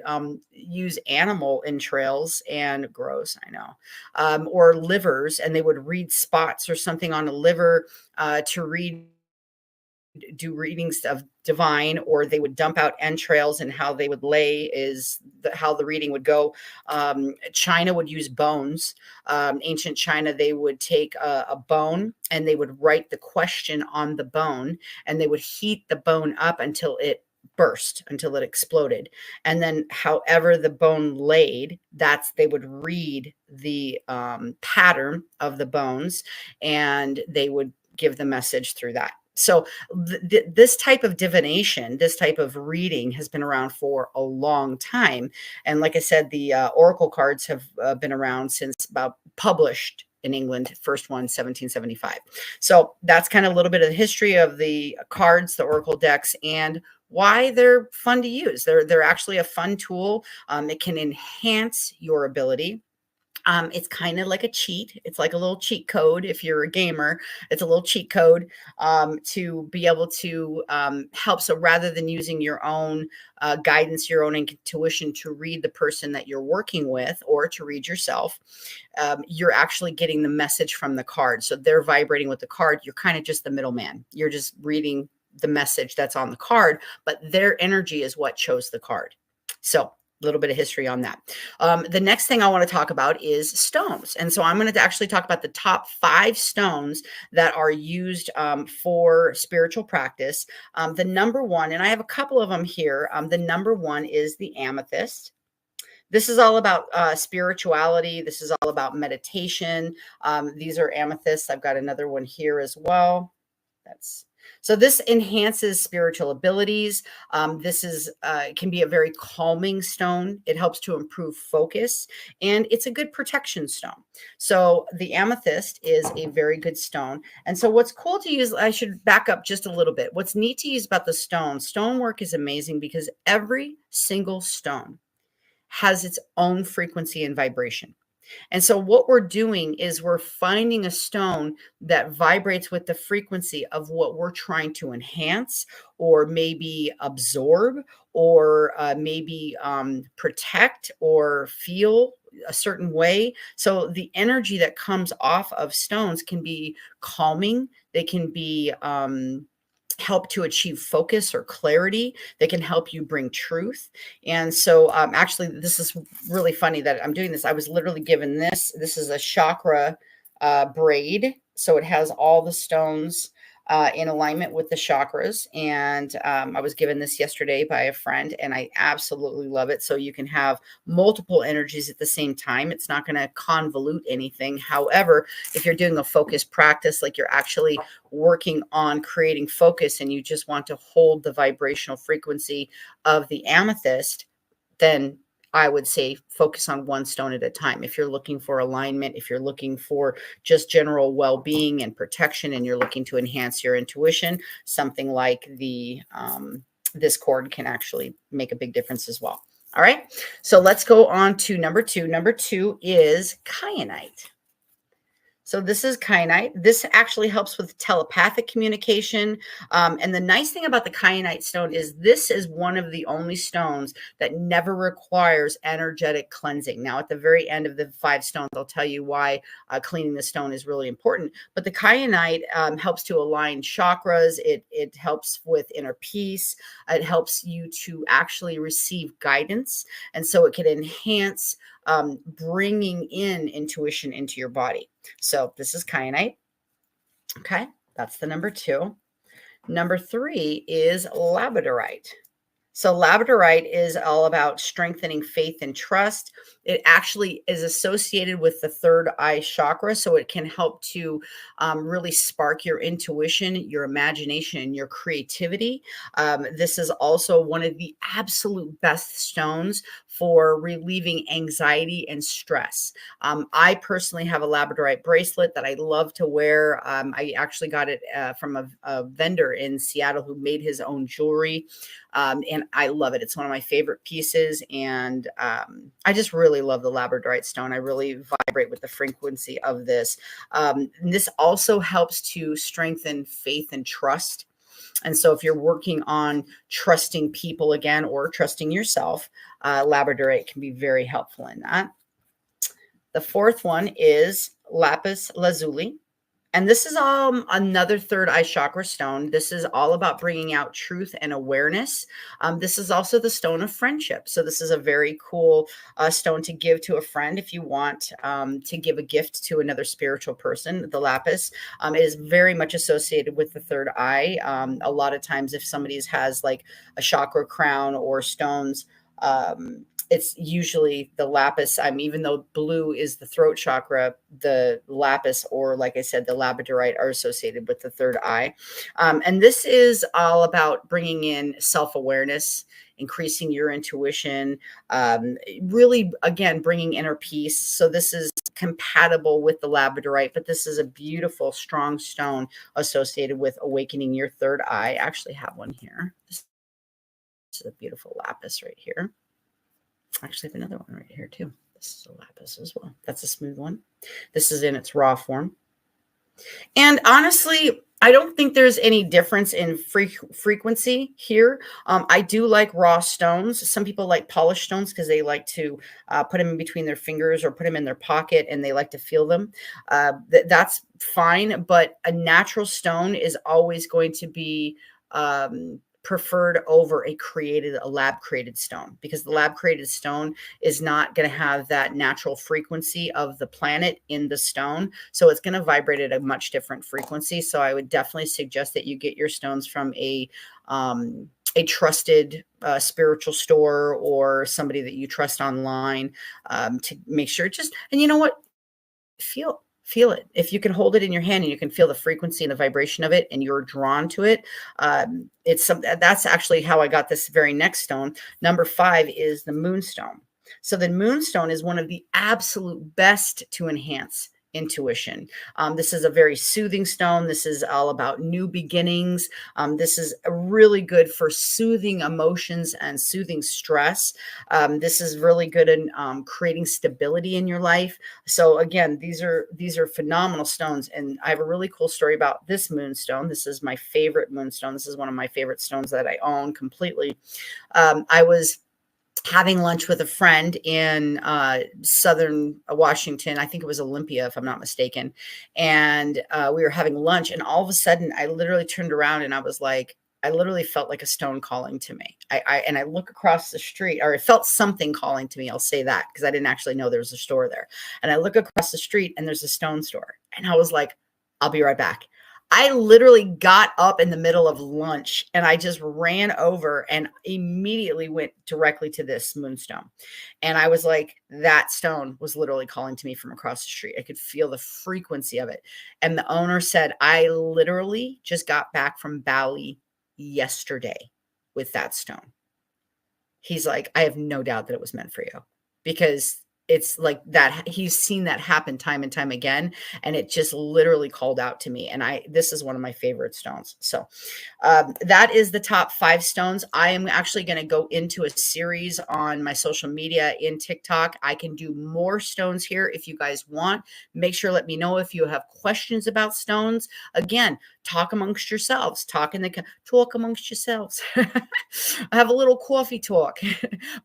[SPEAKER 1] use animal entrails, and gross, I know, or livers, and they would read spots or something on a liver to do readings of divine, or they would dump out entrails, and how they would lay is how the reading would go. China would use bones. Ancient China, they would take a bone and they would write the question on the bone, and they would heat the bone up until it burst, until it exploded. And then however the bone laid, they would read the pattern of the bones, and they would give the message through that. So this type of divination, this type of reading has been around for a long time. And like I said, the oracle cards have been around since about published in England, first one, 1775. So that's kind of a little bit of the history of the cards, the oracle decks, and why they're fun to use. They're actually a fun tool. It can enhance your ability. It's kind of like a cheat. It's like a little cheat code. If you're a gamer, it's a little cheat code to be able to help. So rather than using your own guidance, your own intuition to read the person that you're working with or to read yourself, you're actually getting the message from the card. So they're vibrating with the card. You're kind of just the middleman. You're just reading the message that's on the card, but their energy is what chose the card. So a little bit of history on that. The next thing I want to talk about is stones. And so I'm going to actually talk about the top 5 stones that are used for spiritual practice. The number one, and I have a couple of them here. The number one is the amethyst. This is all about spirituality. This is all about meditation. These are amethysts. I've got another one here as well. So this enhances spiritual abilities. This is can be a very calming stone. It helps to improve focus, and it's a good protection stone. So the amethyst is a very good stone. And so what's cool to use, I should back up just a little bit. What's neat to use about the stonework is amazing because every single stone has its own frequency and vibration. And so what we're doing is we're finding a stone that vibrates with the frequency of what we're trying to enhance or maybe absorb or maybe protect or feel a certain way. So the energy that comes off of stones can be calming. They can be help to achieve focus or clarity. They can help you bring truth. And so actually, this is really funny that I'm doing this. I was literally given this. This is a chakra braid. So it has all the stones in alignment with the chakras. And I was given this yesterday by a friend, and I absolutely love it. So you can have multiple energies at the same time. It's not going to convolute anything. However, if you're doing a focused practice, like you're actually working on creating focus and you just want to hold the vibrational frequency of the amethyst, then I would say focus on one stone at a time. If you're looking for alignment, if you're looking for just general well-being and protection, and you're looking to enhance your intuition, something like the this cord can actually make a big difference as well. All right, so let's go on to number 2. Number 2 is kyanite. So this is kyanite. This actually helps with telepathic communication. And the nice thing about the kyanite stone is this is one of the only stones that never requires energetic cleansing. Now, at the very end of the 5 stones, I'll tell you why cleaning the stone is really important. But the kyanite helps to align chakras. It helps with inner peace. It helps you to actually receive guidance. And so it can enhance bringing in intuition into your body. So this is kyanite. Okay, that's the number 2. Number 3 is labradorite. So labradorite is all about strengthening faith and trust. It actually is associated with the third eye chakra, so it can help to really spark your intuition, your imagination, and your creativity. This is also one of the absolute best stones for relieving anxiety and stress. I personally have a labradorite bracelet that I love to wear. I actually got it from a vendor in Seattle who made his own jewelry. And I love it. It's one of my favorite pieces. And I just really love the labradorite stone. I really vibrate with the frequency of this. This also helps to strengthen faith and trust. And so if you're working on trusting people again or trusting yourself, labradorite can be very helpful in that. The 4th one is lapis lazuli. And this is another third eye chakra stone. This is all about bringing out truth and awareness. This is also the stone of friendship. So this is a very cool stone to give to a friend if you want to give a gift to another spiritual person. The lapis is very much associated with the third eye. A lot of times if somebody has like a chakra crown or stones, it's usually the lapis. Even though blue is the throat chakra, the lapis, or like I said, the labradorite, are associated with the third eye. And this is all about bringing in self-awareness, increasing your intuition, really, again, bringing inner peace. So this is compatible with the labradorite, but this is a beautiful, strong stone associated with awakening your third eye. I actually have one here. This is a beautiful lapis right here. I actually have another one right here too. This is a lapis as well. That's a smooth one. This is in its raw form. And honestly, I don't think there's any difference in frequency here. I do like raw stones. Some people like polished stones because they like to put them in between their fingers or put them in their pocket, and they like to feel them. That's fine, but a natural stone is always going to be preferred over a lab created stone, because the lab created stone is not going to have that natural frequency of the planet in the stone. So it's going to vibrate at a much different frequency. So I would definitely suggest that you get your stones from a trusted spiritual store, or somebody that you trust online, to make sure and you know what? Feel it. If you can hold it in your hand and you can feel the frequency and the vibration of it, and you're drawn to it, it's something. That's actually how I got this very next stone. Number 5 is the moonstone. So the moonstone is one of the absolute best to enhance intuition. This is a very soothing stone. This is all about new beginnings. This is really good for soothing emotions and soothing stress. This is really good in creating stability in your life. So again, these are phenomenal stones. And I have a really cool story about this moonstone. This is my favorite moonstone. This is one of my favorite stones that I own completely. I was having lunch with a friend in southern Washington. I think it was Olympia, if I'm not mistaken. And we were having lunch, and all of a sudden I literally turned around and I was like, I literally felt like a stone calling to me. And I look across the street, or I felt something calling to me. I'll say that, because I didn't actually know there was a store there. And I look across the street and there's a stone store. And I was like, I'll be right back. I literally got up in the middle of lunch and I just ran over and immediately went directly to this moonstone. And I was like, that stone was literally calling to me from across the street. I could feel the frequency of it. And the owner said, I literally just got back from Bali yesterday with that stone. He's like, I have no doubt that it was meant for you, because it's like that. He's seen that happen time and time again. And it just literally called out to me. And this is one of my favorite stones. So that is the top 5 stones. I am actually going to go into a series on my social media in TikTok. I can do more stones here if you guys want. Make sure, let me know if you have questions about stones. Again, talk amongst yourselves, talk amongst yourselves. Have a little coffee talk,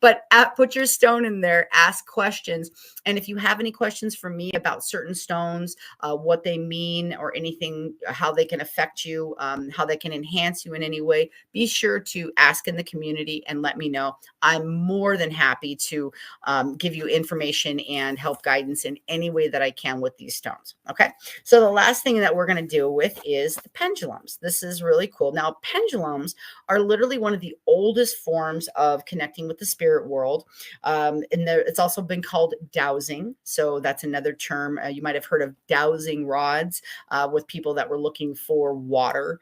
[SPEAKER 1] but put your stone in there, ask questions. And if you have any questions for me about certain stones, what they mean or anything, how they can affect you, how they can enhance you in any way, be sure to ask in the community and let me know. I'm more than happy to give you information and help guidance in any way that I can with these stones. Okay. So the last thing that we're going to deal with is the pendulums. This is really cool. Now, pendulums are literally one of the oldest forms of connecting with the spirit world. And it's also been called dowsing. So that's another term. You might have heard of dowsing rods with people that were looking for water.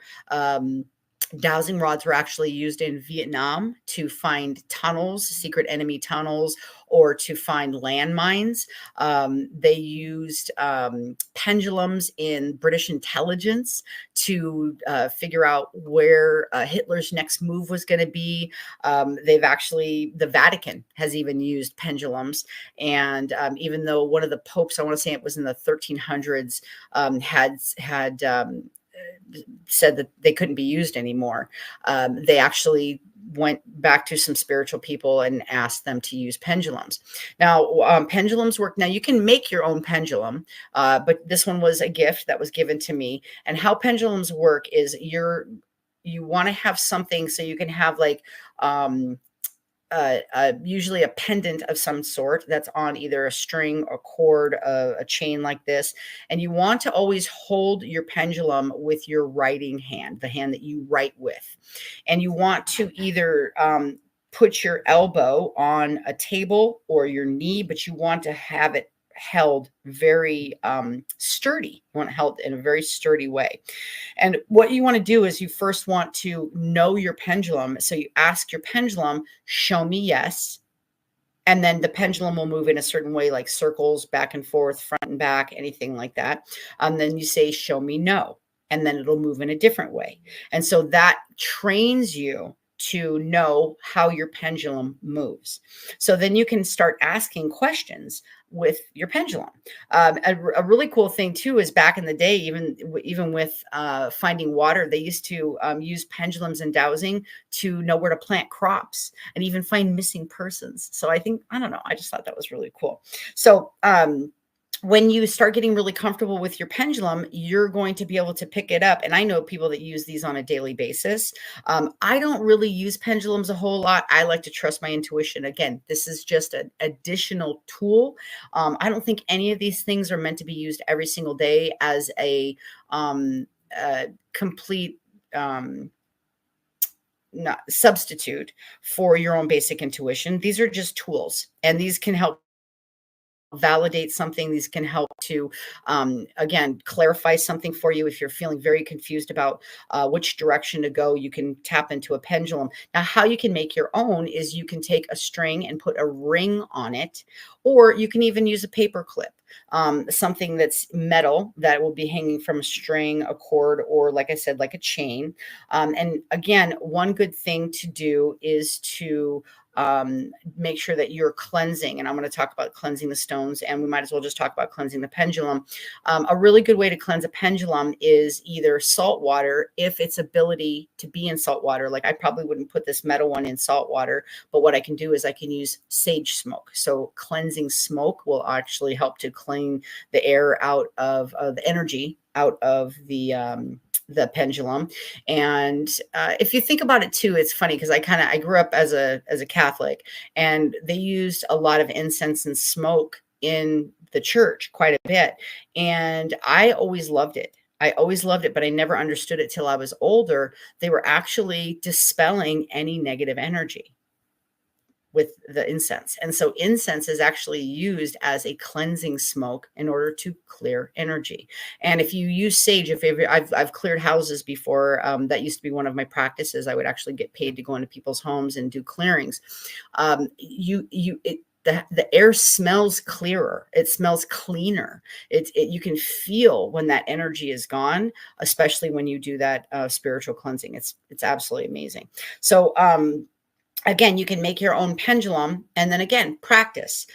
[SPEAKER 1] Dowsing rods were actually used in Vietnam to find tunnels, secret enemy tunnels, or to find landmines. They used pendulums in British intelligence to figure out where Hitler's next move was going to be. The Vatican has even used pendulums. And even though one of the popes, I want to say it was in the 1300s, had said that they couldn't be used anymore, they actually went back to some spiritual people and asked them to use pendulums. Now, pendulums work. Now, you can make your own pendulum, but this one was a gift that was given to me. And how pendulums work is you want to have something so you can have like usually a pendant of some sort that's on either a string, a cord, a chain like this. And you want to always hold your pendulum with your writing hand, the hand that you write with. And you want to either put your elbow on a table or your knee, but you want to have it held very sturdy. You want it held in a very sturdy way. And what you want to do is you first want to know your pendulum. So you ask your pendulum, show me yes. And then the pendulum will move in a certain way, like circles, back and forth, front and back, anything like that. Then you say, show me no. And then it'll move in a different way. And so that trains you to know how your pendulum moves. So then you can start asking questions with your pendulum. A really cool thing too is back in the day, even with finding water, they used to use pendulums and dowsing to know where to plant crops and even find missing persons. So I don't know, I just thought that was really cool. So when you start getting really comfortable with your pendulum, you're going to be able to pick it up. And I know people that use these on a daily basis. I don't really use pendulums a whole lot. I like to trust my intuition. Again, this is just an additional tool. I don't think any of these things are meant to be used every single day as a complete not substitute for your own basic intuition. These are just tools, and these can help validate something. These can help to, again, clarify something for you. If you're feeling very confused about which direction to go, you can tap into a pendulum. Now, how you can make your own is you can take a string and put a ring on it, or you can even use a paper clip, something that's metal that will be hanging from a string, a cord, or like I said, like a chain. And again, one good thing to do is to make sure that you're cleansing. And I'm going to talk about cleansing the stones, and we might as well just talk about cleansing the pendulum. A really good way to cleanse a pendulum is either salt water, if its ability to be in salt water. Like I probably wouldn't put this metal one in salt water, but what I can do is I can use sage smoke. So cleansing smoke will actually help to clean the air out of the energy out of the pendulum. And if you think about it too, it's funny because I grew up as a Catholic, and they used a lot of incense and smoke in the church quite a bit. And I always loved it. But I never understood it till I was older. They were actually dispelling any negative energy with the incense. And so incense is actually used as a cleansing smoke in order to clear energy. And if you use sage, I've cleared houses before, that used to be one of my practices. I would actually get paid to go into people's homes and do clearings. The air smells clearer. It smells cleaner. You can feel when that energy is gone, especially when you do that spiritual cleansing. It's absolutely amazing. So, again, you can make your own pendulum, and then again, practice.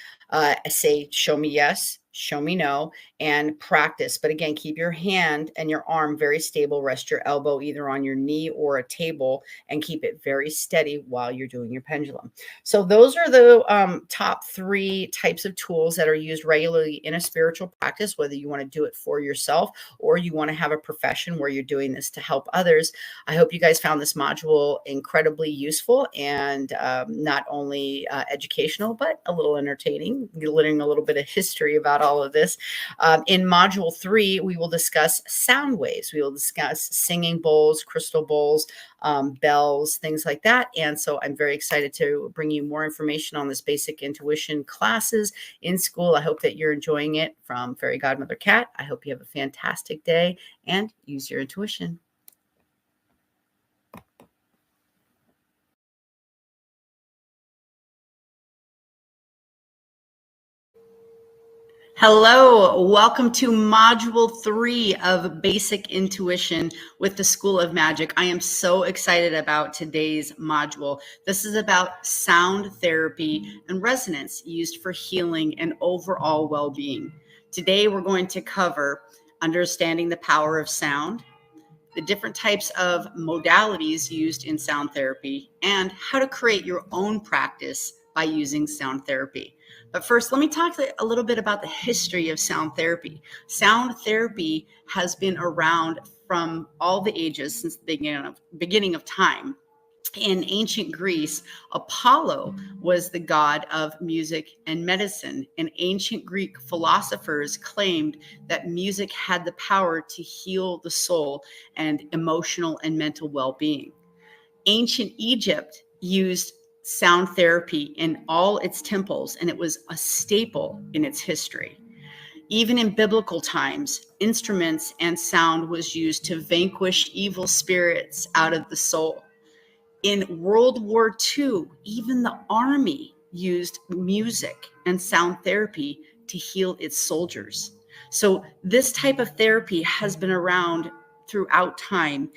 [SPEAKER 1] Say, show me yes, show me no, and practice. But again, keep your hand and your arm very stable. Rest your elbow either on your knee or a table, and keep it very steady while you're doing your pendulum. So those are the top 3 types of tools that are used regularly in a spiritual practice, whether you want to do it for yourself or you want to have a profession where you're doing this to help others. I hope you guys found this module incredibly useful and not only educational, but a little entertaining. You're learning a little bit of history about all of this. In module 3, we will discuss sound waves. We will discuss singing bowls, crystal bowls, bells, things like that. And so I'm very excited to bring you more information on this basic intuition classes in Skool. I hope that you're enjoying it. From Fairy Godmother Cat, I hope you have a fantastic day and use your intuition. Hello, welcome to Module 3 of Basic Intuition with the School of Magic. I am so excited about today's module. This is about sound therapy and resonance used for healing and overall well-being. Today, we're going to cover understanding the power of sound, the different types of modalities used in sound therapy, and how to create your own practice by using sound therapy. But first, let me talk a little bit about the history of sound therapy. Sound therapy has been around from all the ages since the beginning of time. In ancient Greece, Apollo was the god of music and medicine, and ancient Greek philosophers claimed that music had the power to heal the soul and emotional and mental well-being. Ancient Egypt used sound therapy in all its temples, and it was a staple in its history. Even in biblical times, instruments and sound was used to vanquish evil spirits out of the soul. In World War II, even the army used music and sound therapy to heal its soldiers. So this type of therapy has been around throughout time.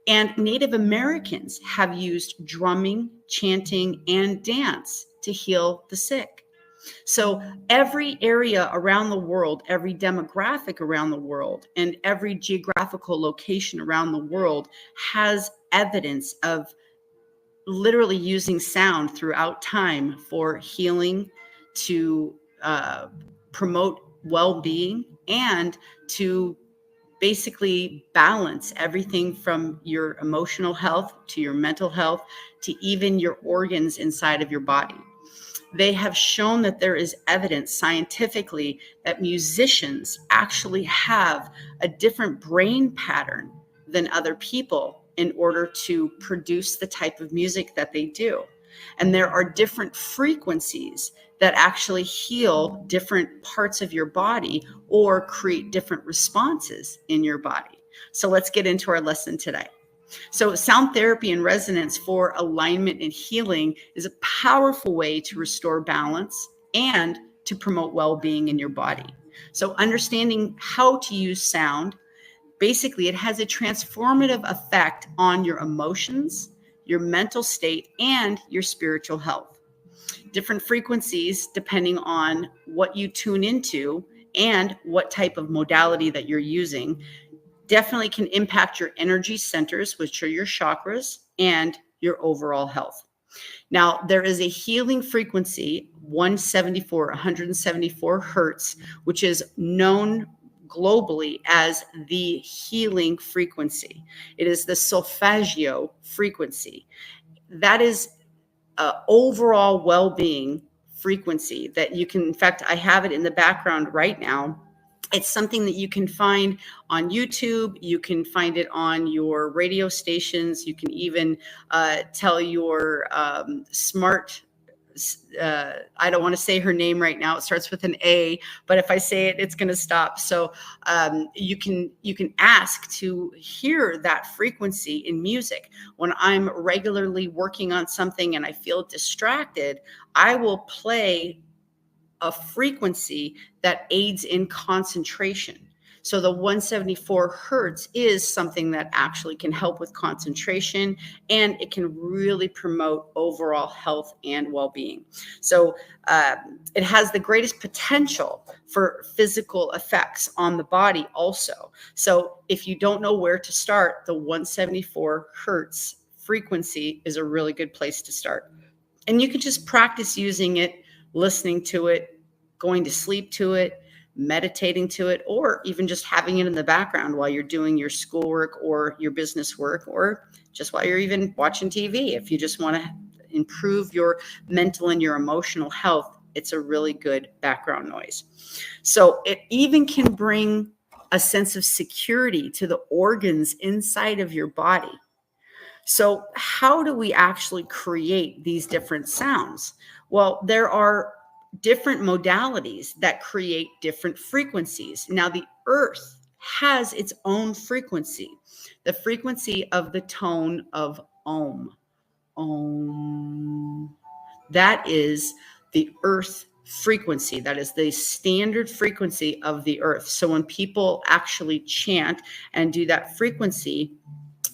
[SPEAKER 1] And Native Americans have used drumming, chanting, and dance to heal the sick. So every area around the world, every demographic around the world, and every geographical location around the world has evidence of literally using sound throughout time for healing, to promote well-being, and to basically balance everything from your emotional health to your mental health to even your organs inside of your body. They have shown that there is evidence scientifically that musicians actually have a different brain pattern than other people in order to produce the type of music that they do. And there are different frequencies that actually heal different parts of your body or create different responses in your body. So let's get into our lesson today. So sound therapy and resonance for alignment and healing is a powerful way to restore balance and to promote well-being in your body. So understanding how to use sound, basically it has a transformative effect on your emotions, your mental state, and your spiritual health. Different frequencies, depending on what you tune into and what type of modality that you're using, definitely can impact your energy centers, which are your chakras, and your overall health. Now, there is a healing frequency, 174 hertz, which is known globally as the healing frequency. It is the solfeggio frequency. That is overall well-being frequency that you can, in fact, I have it in the background right now. It's something that you can find on YouTube. You can find it on your radio stations. You can even tell your smart, I don't want to say her name right now. It starts with an A, but if I say it, it's going to stop. So you can ask to hear that frequency in music. When I'm regularly working on something and I feel distracted, I will play a frequency that aids in concentration. So the 174 hertz is something that actually can help with concentration, and it can really promote overall health and well-being. So it has the greatest potential for physical effects on the body also. So if you don't know where to start, the 174 hertz frequency is a really good place to start. And you can just practice using it, listening to it, going to sleep to it, meditating to it, or even just having it in the background while you're doing your schoolwork or your business work, or just while you're even watching TV. If you just want to improve your mental and your emotional health, it's a really good background noise. So it even can bring a sense of security to the organs inside of your body. So how do we actually create these different sounds? Well, there are different modalities that create different frequencies. Now, the earth has its own frequency, the frequency of the tone of Om. Om. That is the earth frequency. That is the standard frequency of the earth. So when people actually chant and do that frequency,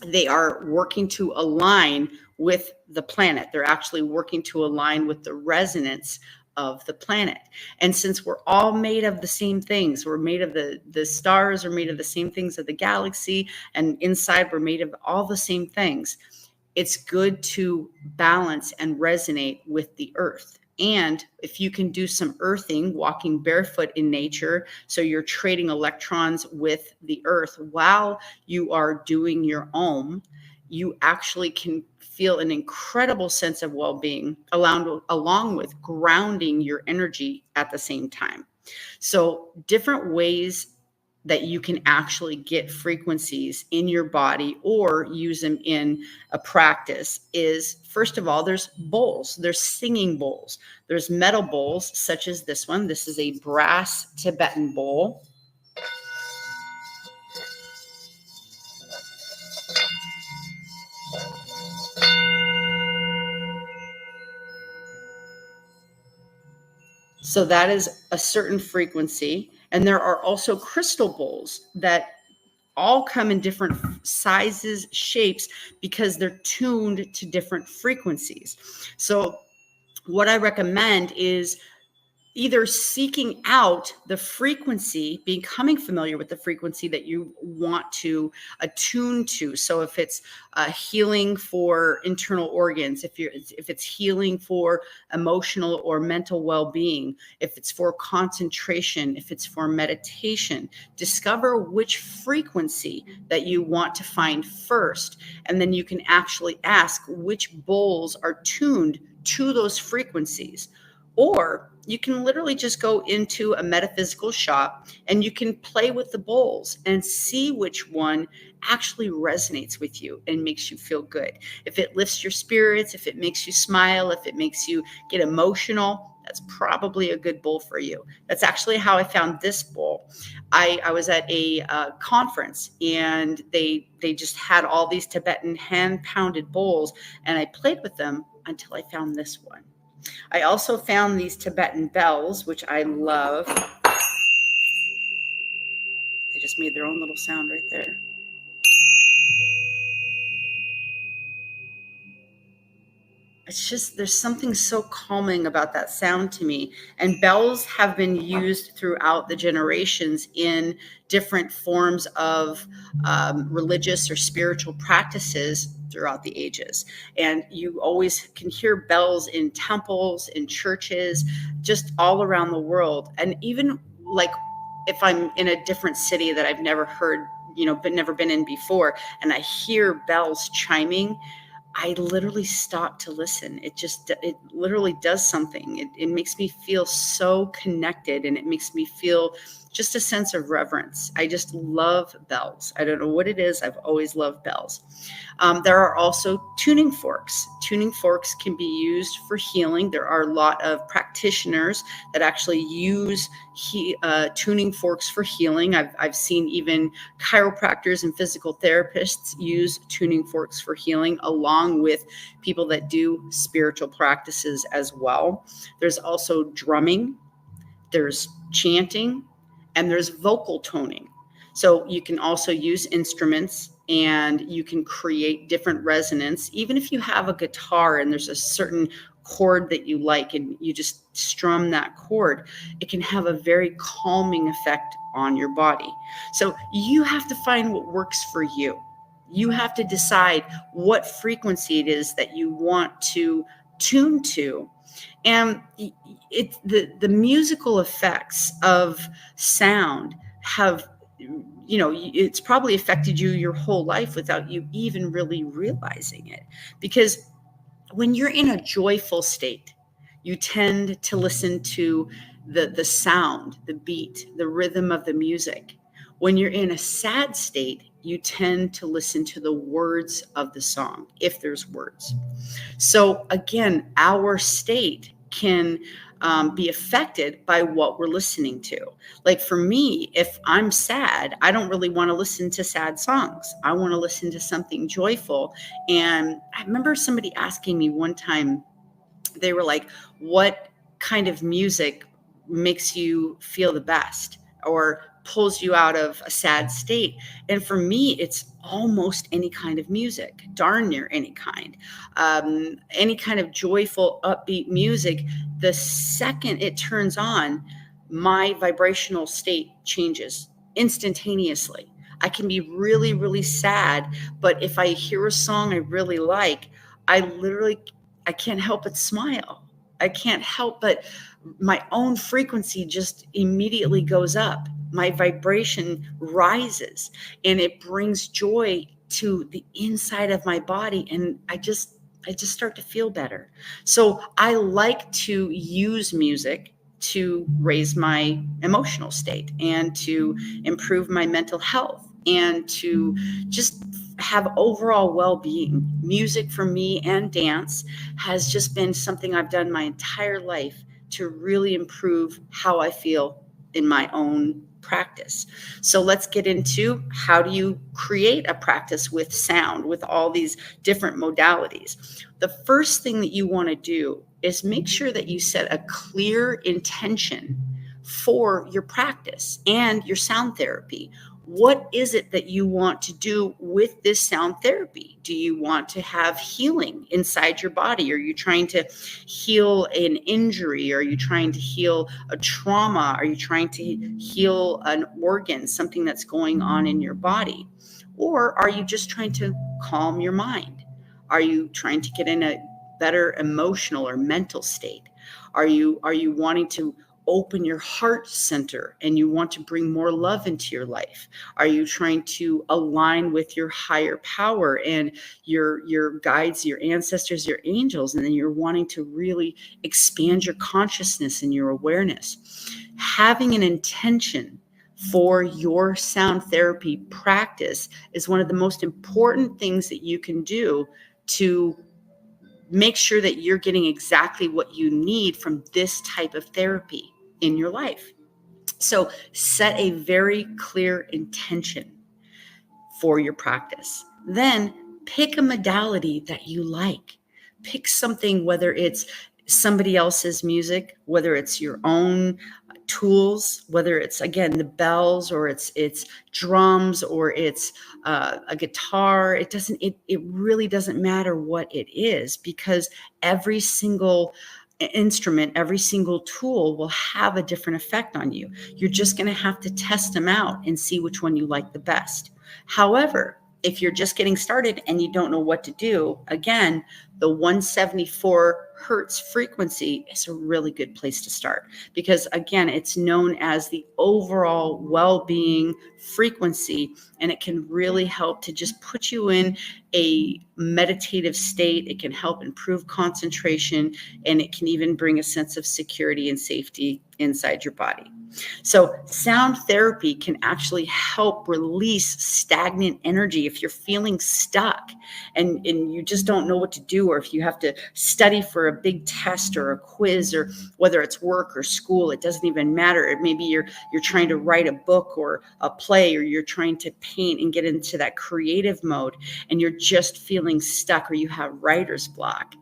[SPEAKER 1] they are working to align with the planet. They're actually working to align with the resonance of the planet. And since we're all made of the same things, we're made of the stars are made of the same things of the galaxy, and inside we're made of all the same things. It's good to balance and resonate with the earth. And if you can do some earthing, walking barefoot in nature, so you're trading electrons with the earth while you are doing your Om, you actually can feel an incredible sense of well-being along with grounding your energy at the same time. So different ways that you can actually get frequencies in your body or use them in a practice is, first of all, there's bowls. There's singing bowls. There's metal bowls such as this one. This is a brass Tibetan bowl. So that is a certain frequency. And there are also crystal bowls that all come in different sizes, shapes, because they're tuned to different frequencies. So what I recommend is either seeking out the frequency, becoming familiar with the frequency that you want to attune to. So if it's healing for internal organs, if it's healing for emotional or mental well-being, if it's for concentration, if it's for meditation, discover which frequency that you want to find first. And then you can actually ask which bowls are tuned to those frequencies. Or you can literally just go into a metaphysical shop and you can play with the bowls and see which one actually resonates with you and makes you feel good. If it lifts your spirits, if it makes you smile, if it makes you get emotional, that's probably a good bowl for you. That's actually how I found this bowl. I was at a conference and they just had all these Tibetan hand pounded bowls, and I played with them until I found this one. I also found these Tibetan bells, which I love. They just made their own little sound right there. It's just, there's something so calming about that sound to me. And bells have been used throughout the generations in different forms of religious or spiritual practices throughout the ages. And you always can hear bells in temples, in churches, just all around the world. And even like if I'm in a different city that I've never heard, but never been in before, and I hear bells chiming, I literally stop to listen. It literally does something. It makes me feel so connected, and it makes me feel just a sense of reverence. I just love bells. I don't know what it is. I've always loved bells. There are also tuning forks. Tuning forks can be used for healing. There are a lot of practitioners that actually use tuning forks for healing. I've seen even chiropractors and physical therapists use tuning forks for healing, along with people that do spiritual practices as well. There's also drumming, there's chanting, and there's vocal toning. So you can also use instruments and you can create different resonance. Even if you have a guitar and there's a certain chord that you like and you just strum that chord, it can have a very calming effect on your body. So you have to find what works for you. You have to decide what frequency it is that you want to tune to. And the musical effects of sound have, it's probably affected you your whole life without you even really realizing it. Because when you're in a joyful state, you tend to listen to the sound, the beat, the rhythm of the music. When you're in a sad state, you tend to listen to the words of the song, if there's words. So again, our state can be affected by what we're listening to. Like for me, if I'm sad, I don't really want to listen to sad songs. I want to listen to something joyful. And I remember somebody asking me one time, they were like, what kind of music makes you feel the best or pulls you out of a sad state? And for me, it's almost any kind of music, darn near any kind of joyful, upbeat music. The second it turns on, my vibrational state changes instantaneously. I can be really, really sad, but if I hear a song I really like, I can't help but smile. I can't help but my own frequency just immediately goes up. My vibration rises and it brings joy to the inside of my body. And I just start to feel better. So I like to use music
[SPEAKER 2] to raise my emotional state and to improve my mental health and to just have overall well-being. Music for me and dance has just been something I've done my entire life to really improve how I feel in my own practice. So let's get into, how do you create a practice with sound, with all these different modalities? The first thing that you want to do is make sure that you set a clear intention for your practice and your sound therapy. What is it that you want to do with this sound therapy? Do you want to have healing inside your body? Are you trying to heal an injury? Are you trying to heal a trauma? Are you trying to heal an organ, something that's going on in your body? Or are you just trying to calm your mind? Are you trying to get in a better emotional or mental state? Are you wanting to open your heart center and you want to bring more love into your life? Are you trying to align with your higher power and your guides, your ancestors, your angels, and then you're wanting to really expand your consciousness and your awareness? Having an intention for your sound therapy practice is one of the most important things that you can do to make sure that you're getting exactly what you need from this type of therapy in your life. So set a very clear intention for your practice. Then pick a modality that you like. Pick something, whether it's somebody else's music, whether it's your own tools, whether it's, again, the bells, or it's drums, or it's a guitar. It really doesn't matter what it is, because every single instrument, every single tool will have a different effect on you. You're just going to have to test them out and see which one you like the best. However, if you're just getting started and you don't know what to do, again, the 174 hertz frequency is a really good place to start, because, again, it's known as the overall well-being frequency, and it can really help to just put you in a meditative state. It can help improve concentration, and it can even bring a sense of security and safety inside your body. So sound therapy can actually help release stagnant energy. If you're feeling stuck and you just don't know what to do, or if you have to study for a big test or a quiz, or whether it's work or school, it doesn't even matter. Maybe you're trying to write a book or a play, or you're trying to paint and get into that creative mode, and you're just feeling stuck, or you have writer's block.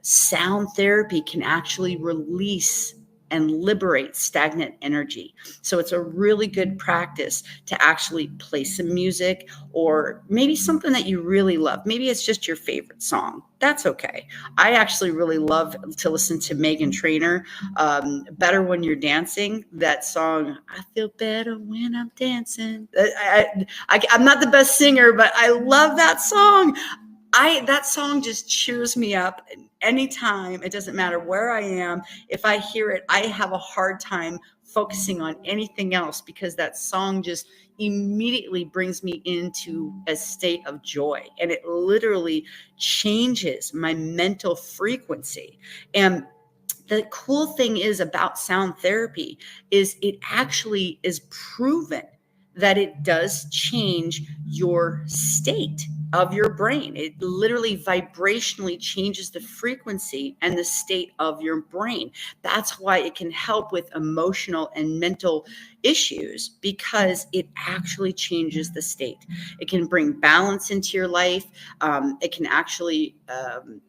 [SPEAKER 2] Sound therapy can actually release and liberate stagnant energy. So it's a really good practice to actually play some music, or maybe something that you really love. Maybe it's just your favorite song. That's okay. I actually really love to listen to Meghan Trainor, Better When You're Dancing. That song, I feel better when I'm dancing. I'm not the best singer, but I love that song. That song just cheers me up anytime. It doesn't matter where I am. If I hear it, I have a hard time focusing on anything else, because that song just immediately brings me into a state of joy, and it literally changes my mental frequency. And the cool thing is about sound therapy is it actually is proven that it does change your state of your brain. It literally vibrationally changes the frequency and the state of your brain. That's why it can help with emotional and mental issues, because it actually changes the state. It can bring balance into your life. It can actually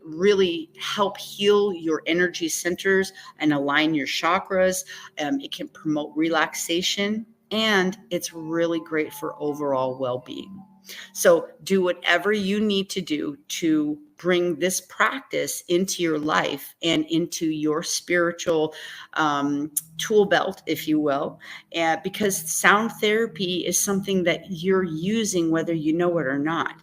[SPEAKER 2] really help heal your energy centers and align your chakras. It can promote relaxation, and it's really great for overall well-being. So do whatever you need to do to bring this practice into your life and into your spiritual tool belt, if you will, because sound therapy is something that you're using whether you know it or not.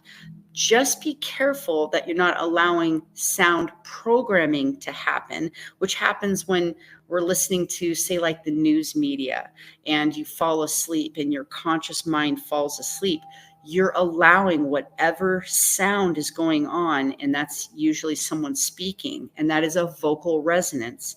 [SPEAKER 2] Just be careful that you're not allowing sound programming to happen, which happens when we're listening to, say, like the news media, and you fall asleep and your conscious mind falls asleep. You're allowing whatever sound is going on, and that's usually someone speaking, and that is a vocal resonance.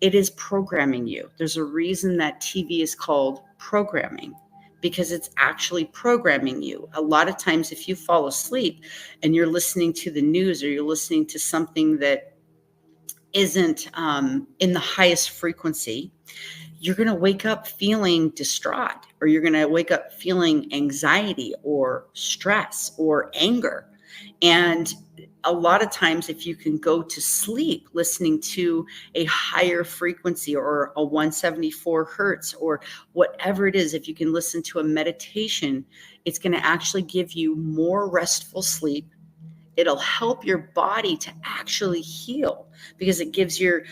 [SPEAKER 2] it is programming you. There's a reason that TV is called programming, because it's actually programming you. A lot of times, if you fall asleep and you're listening to the news, or you're listening to something that isn't in the highest frequency, you're going to wake up feeling distraught, or you're going to wake up feeling anxiety or stress or anger. And a lot of times, if you can go to sleep listening to a higher frequency, or a 174 hertz, or whatever it is, if you can listen to a meditation, it's going to actually give you more restful sleep. It'll help your body to actually heal, because it gives your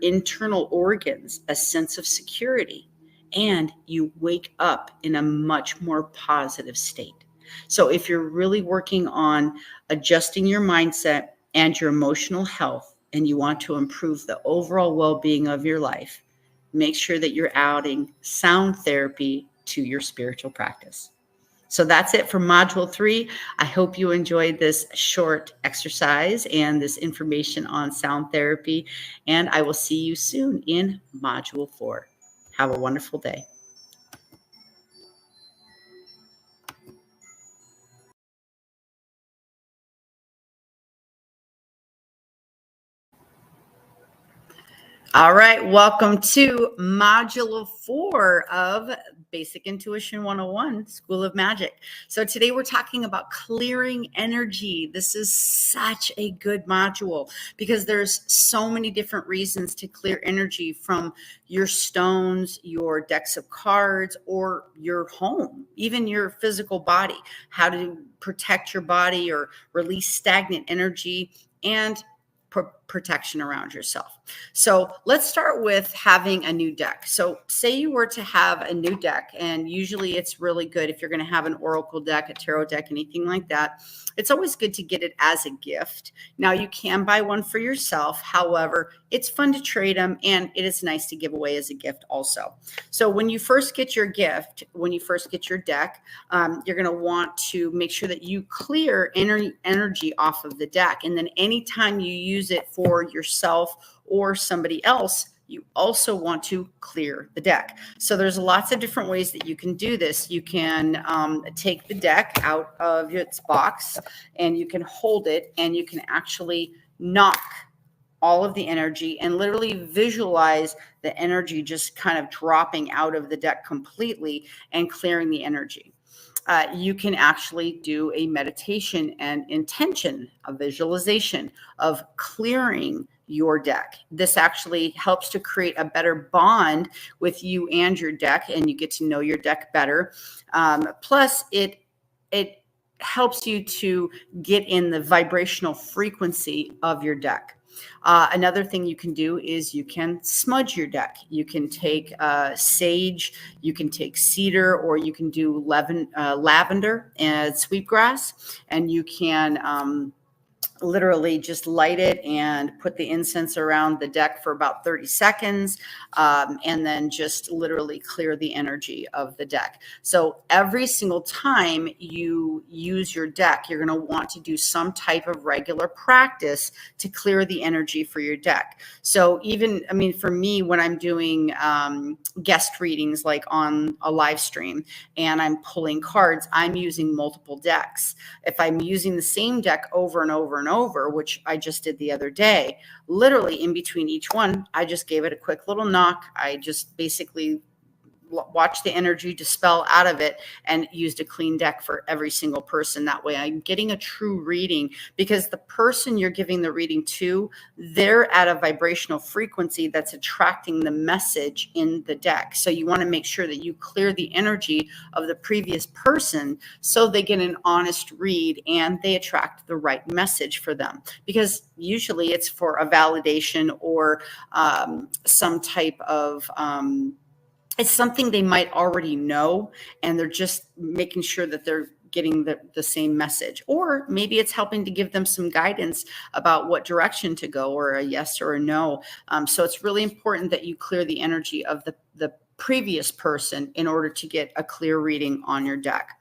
[SPEAKER 2] internal organs a sense of security, and you wake up in a much more positive state. So if you're really working on adjusting your mindset and your emotional health, and you want to improve the overall well-being of your life, make sure that you're adding sound therapy to your spiritual practice. So that's it for Module 3. I hope you enjoyed this short exercise and this information on sound therapy, and I will see you soon in Module 4. Have a wonderful day.
[SPEAKER 1] All right, welcome to Module 4 of Basic Intuition 101, School of Magic. So today we're talking about clearing energy. This is such a good module because there's so many different reasons to clear energy, from your stones, your decks of cards, or your home, even your physical body, how to protect your body or release stagnant energy, and protection around yourself. So let's start with having a new deck. So say you were to have a new deck, and usually it's really good if you're going to have an oracle deck, a tarot deck, anything like that. It's always good to get it as a gift. Now you can buy one for yourself. However, it's fun to trade them, and it is nice to give away as a gift also. So when you first get your gift, when you first get your deck, you're going to want to make sure that you clear energy off of the deck. And then anytime you use it for yourself or somebody else, you also want to clear the deck. So there's lots of different ways that you can do this. You can take the deck out of its box, and you can hold it, and you can actually knock all of the energy and literally visualize the energy just kind of dropping out of the deck completely and clearing the energy. You can actually do a meditation and intention, a visualization of clearing your deck. This actually helps to create a better bond with you and your deck, and you get to know your deck better. Plus, it helps you to get in the vibrational frequency of your deck. Another thing you can do is you can smudge your deck. You can take sage, you can take cedar, or you can do lavender and sweetgrass, and you can literally just light it and put the incense around the deck for about 30 seconds, and then just literally clear the energy of the deck. So every single time you use your deck, you're going to want to do some type of regular practice to clear the energy for your deck. So even, I mean, for me, when I'm doing guest readings, like on a live stream, and I'm pulling cards, I'm using multiple decks. If I'm using the same deck over and over and over, which I just did the other day, literally in between each one, I just gave it a quick little knock. I just basically watch the energy dispel out of it and used a clean deck for every single person. That way I'm getting a true reading, because the person you're giving the reading to, they're at a vibrational frequency that's attracting the message in the deck. So you want to make sure that you clear the energy of the previous person so they get an honest read and they attract the right message for them, because usually it's for a validation or some type of it's something they might already know, and they're just making sure that they're getting the same message. Or maybe it's helping to give them some guidance about what direction to go, or a yes or a no. So it's really important that you clear the energy of the previous person in order to get a clear reading on your deck.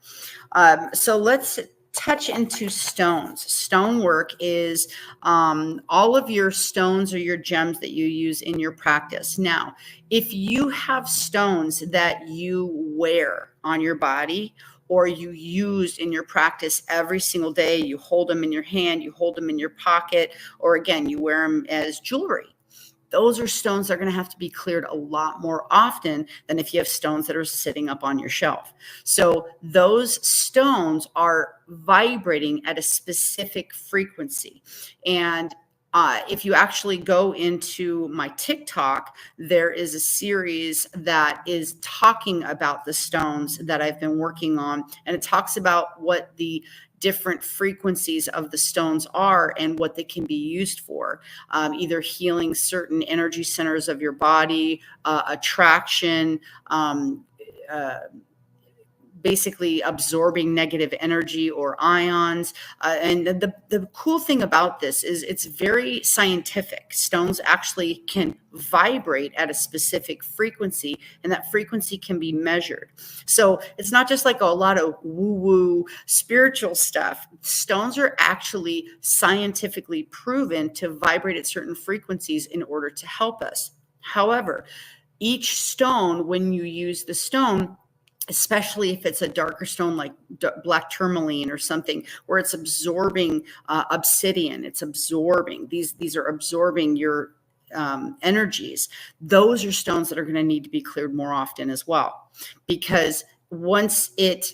[SPEAKER 1] So let's
[SPEAKER 2] touch into stones. Stonework is all of your stones or your gems that you use in your practice. Now, if you have stones that you wear on your body or you use in your practice every single day, you hold them in your hand, you hold them in your pocket, or again, you wear them as jewelry, those are stones that are going to have to be cleared a lot more often than if you have stones that are sitting up on your shelf. So those stones are vibrating at a specific frequency. And if you actually go into my TikTok, there is a series that is talking about the stones that I've been working on. And it talks about what the different frequencies of the stones are and what they can be used for, either healing certain energy centers of your body, attraction, basically absorbing negative energy or ions. And the cool thing about this is it's very scientific. Stones actually can vibrate at a specific frequency, and that frequency can be measured. So it's not just like a lot of woo-woo spiritual stuff. Stones are actually scientifically proven to vibrate at certain frequencies in order to help us. However, each stone, when you use the stone, especially if it's a darker stone like black tourmaline or something where it's absorbing obsidian, it's absorbing, these are absorbing your energies. Those are stones that are going to need to be cleared more often as well, because once it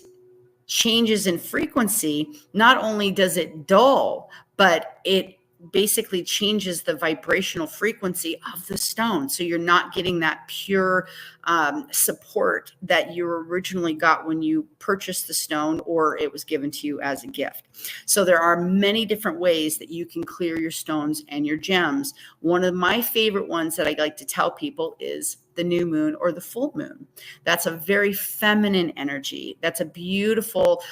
[SPEAKER 2] changes in frequency, not only does it dull, but it basically changes the vibrational frequency of the stone. So you're not getting that pure support that you originally got when you purchased the stone or it was given to you as a gift. So there are many different ways that you can clear your stones and your gems. One of my favorite ones that I like to tell people is the new moon or the full moon. That's a very feminine energy. That's a beautiful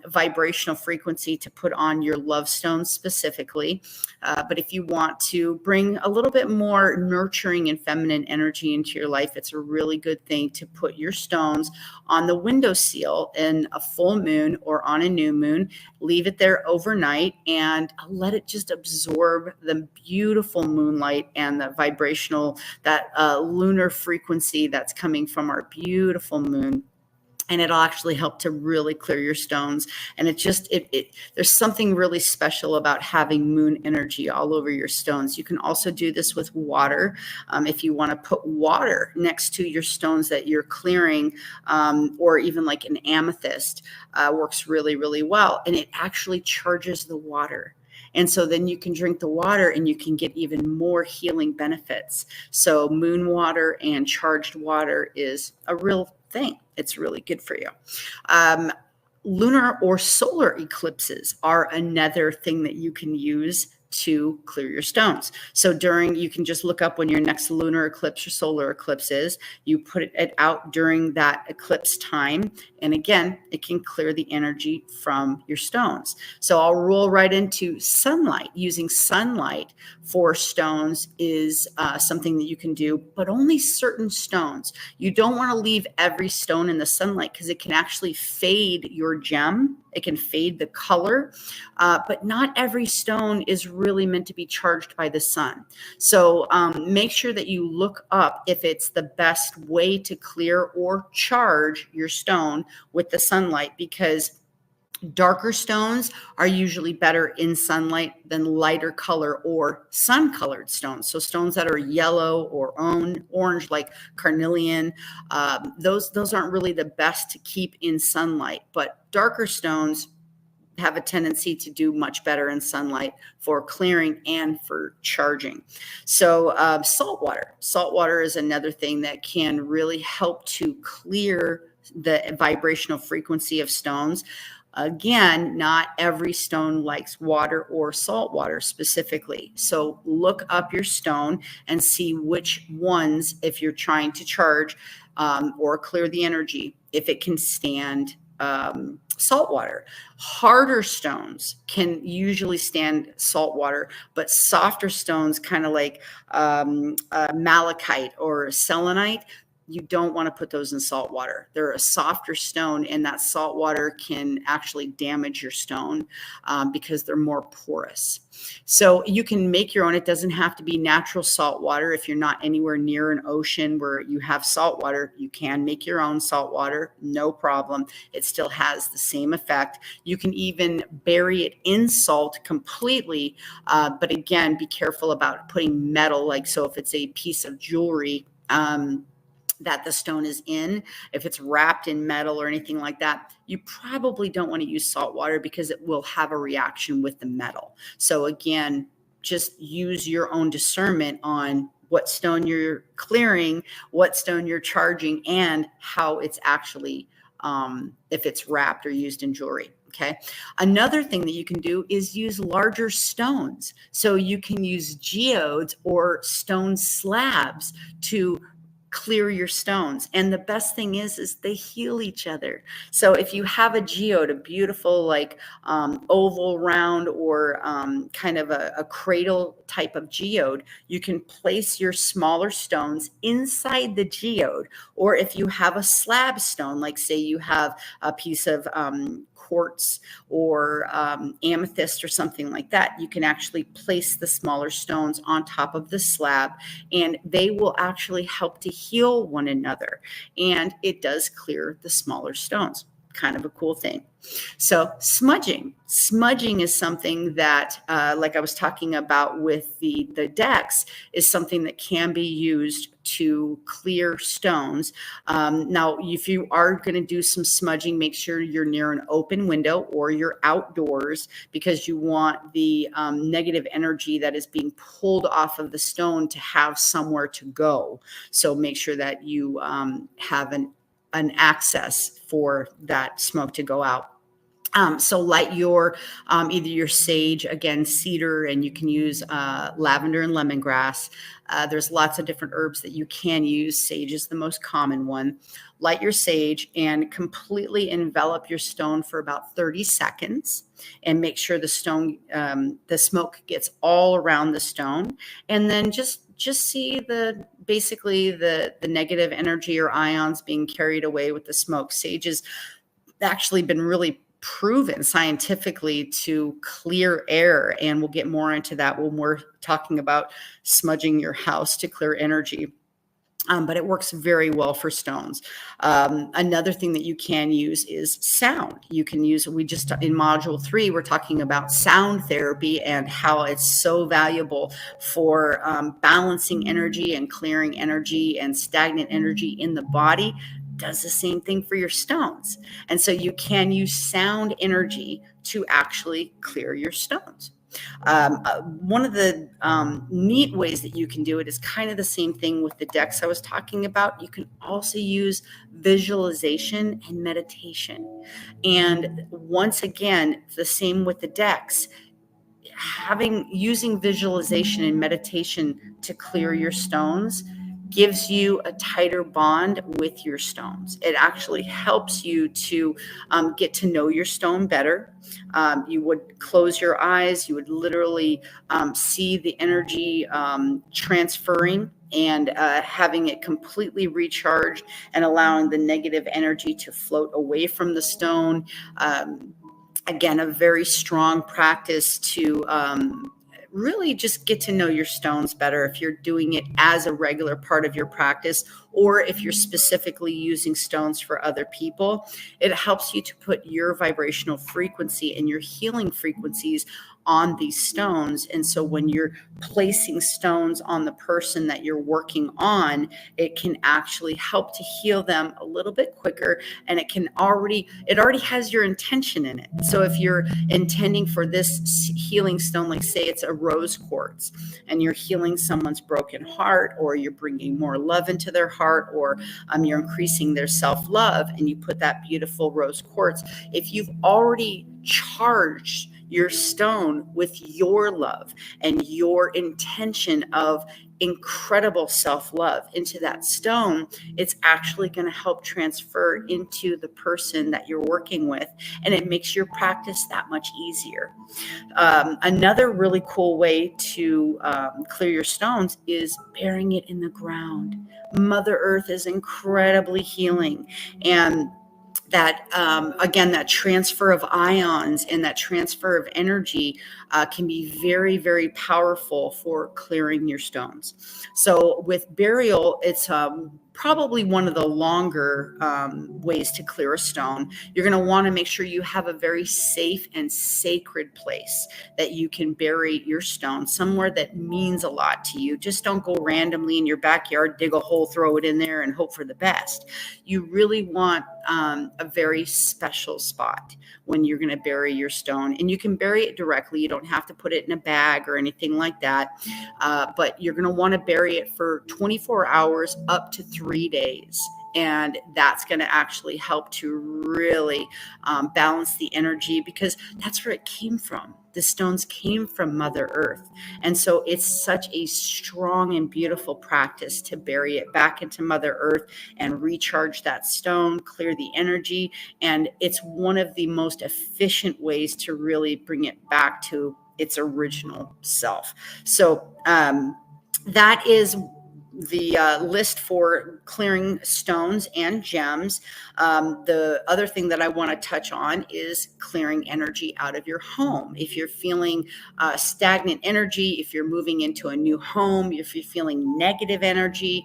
[SPEAKER 2] vibrational frequency to put on your love stones specifically. But if you want to bring a little bit more nurturing and feminine energy into your life, it's a really good thing to put your stones on the windowsill in a full moon or on a new moon. Leave it there overnight and let it just absorb the beautiful moonlight and the vibrational, that lunar frequency that's coming from our beautiful moon. And it'll actually help to really clear your stones. And there's something really special about having moon energy all over your stones. You can also do this with water. If you want to put water next to your stones that you're clearing, or even like an amethyst, works really, really well. And it actually charges the water. And so then you can drink the water and you can get even more healing benefits. So moon water and charged water is a real thing. It's really good for you. Lunar or solar eclipses are another thing that you can use to clear your stones. So you can just look up when your next lunar eclipse or solar eclipse is. You put it out during that eclipse time. And again, it can clear the energy from your stones. So I'll roll right into sunlight. Using sunlight for stones is something that you can do, but only certain stones. You don't want to leave every stone in the sunlight because it can actually fade your gem. It can fade the color, but not every stone is really meant to be charged by the sun. So make sure that you look up if it's the best way to clear or charge your stone with the sunlight, because darker stones are usually better in sunlight than lighter color or sun colored stones. So stones that are yellow or orange, like carnelian, those aren't really the best to keep in sunlight, but darker stones have a tendency to do much better in sunlight for clearing and for charging. So salt water is another thing that can really help to clear the vibrational frequency of stones. Again, not every stone likes water or salt water specifically. So look up your stone and see which ones, if you're trying to charge or clear the energy, if it can stand salt water. Harder stones can usually stand salt water, but softer stones, kind of like malachite or selenite, you don't want to put those in salt water. They're a softer stone, and that salt water can actually damage your stone because they're more porous. So you can make your own. It doesn't have to be natural salt water. If you're not anywhere near an ocean where you have salt water, you can make your own salt water, no problem. It still has the same effect. You can even bury it in salt completely, but again, be careful about putting metal, like so if it's a piece of jewelry, that the stone is in, if it's wrapped in metal or anything like that, you probably don't want to use salt water because it will have a reaction with the metal. So again, just use your own discernment on what stone you're clearing, what stone you're charging, and how it's actually, if it's wrapped or used in jewelry. Okay. Another thing that you can do is use larger stones. So you can use geodes or stone slabs to clear your stones. And the best thing is they heal each other. So if you have a geode, a beautiful like oval, round, or kind of a cradle type of geode, you can place your smaller stones inside the geode. Or if you have a slab stone, like say you have a piece of quartz or amethyst or something like that, you can actually place the smaller stones on top of the slab, and they will actually help to heal one another. And it does clear the smaller stones. Kind of a cool thing. So smudging is something that, like I was talking about with the decks, is something that can be used to clear stones. Now, if you are going to do some smudging, make sure you're near an open window or you're outdoors, because you want the negative energy that is being pulled off of the stone to have somewhere to go. So make sure that you have an access for that smoke to go out. So light your either your sage, again, cedar, and you can use lavender and lemongrass. There's lots of different herbs that you can use. Sage is the most common one. Light your sage and completely envelop your stone for about 30 seconds, and make sure the stone, the smoke gets all around the stone, and then just see basically the negative energy or ions being carried away with the smoke. Sage has actually been really proven scientifically to clear air, and we'll get more into that when we're talking about smudging your house to clear energy. But it works very well for stones. Another thing that you can use is sound. You can use, in module 3, we're talking about sound therapy and how it's so valuable for balancing energy and clearing energy and stagnant energy in the body. Does the same thing for your stones. And so you can use sound energy to actually clear your stones. One of the neat ways that you can do it is kind of the same thing with the decks I was talking about. You can also use visualization and meditation. And once again, the same with the decks. Using visualization and meditation to clear your stones gives you a tighter bond with your stones. It actually helps you to get to know your stone better. You would close your eyes, you would literally see the energy transferring and having it completely recharged and allowing the negative energy to float away from the stone. Again, a very strong practice to really just get to know your stones better if you're doing it as a regular part of your practice, or if you're specifically using stones for other people. It helps you to put your vibrational frequency and your healing frequencies on these stones. And so when you're placing stones on the person that you're working on, it can actually help to heal them a little bit quicker, and it already has your intention in it. So if you're intending for this healing stone, like say it's a rose quartz, and you're healing someone's broken heart, or you're bringing more love into their heart, or you're increasing their self-love, and you put that beautiful rose quartz, if you've already charged your stone with your love and your intention of incredible self-love into that stone, it's actually going to help transfer into the person that you're working with, and it makes your practice that much easier. Another really cool way to clear your stones is burying it in the ground. Mother Earth is incredibly healing, and that again, that transfer of ions and that transfer of energy can be very, very powerful for clearing your stones. So with burial, it's probably one of the longer ways to clear a stone. You're going to want to make sure you have a very safe and sacred place that you can bury your stone, somewhere that means a lot to you. Just don't go randomly in your backyard, dig a hole, throw it in there, and hope for the best. You really want a very special spot when you're going to bury your stone, and you can bury it directly. You don't have to put it in a bag or anything like that, but you're going to want to bury it for 24 hours up to 3 days. And that's going to actually help to really balance the energy, because that's where it came from. The stones came from Mother Earth. And so it's such a strong and beautiful practice to bury it back into Mother Earth and recharge that stone, clear the energy. And it's one of the most efficient ways to really bring it back to its original self. So that is the list for clearing stones and gems. The other thing that I want to touch on is clearing energy out of your home. If you're feeling stagnant energy, if you're moving into a new home, if you're feeling negative energy,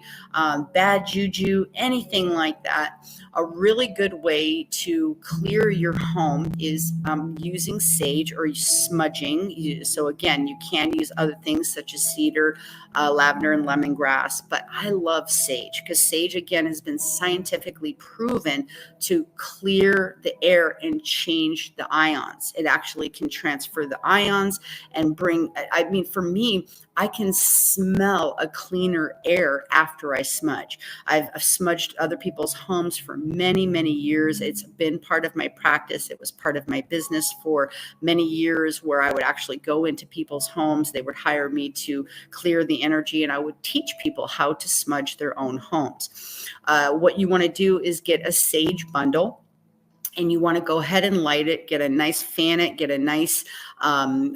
[SPEAKER 2] bad juju, anything like that, a really good way to clear your home is using sage or smudging. So again, you can use other things such as cedar, lavender, and lemongrass, but I love sage because sage, again, has been scientifically proven to clear the air and change the ions. It actually can transfer the ions and bring, I mean, for me, I can smell a cleaner air after I smudge. I've smudged other people's homes for many, many years. It's been part of my practice. It was part of my business for many years, where I would actually go into people's homes. They would hire me to clear the energy, and I would teach people how to smudge their own homes. What you want to do is get a sage bundle, and you want to go ahead and light it, get a nice fan it, get a nice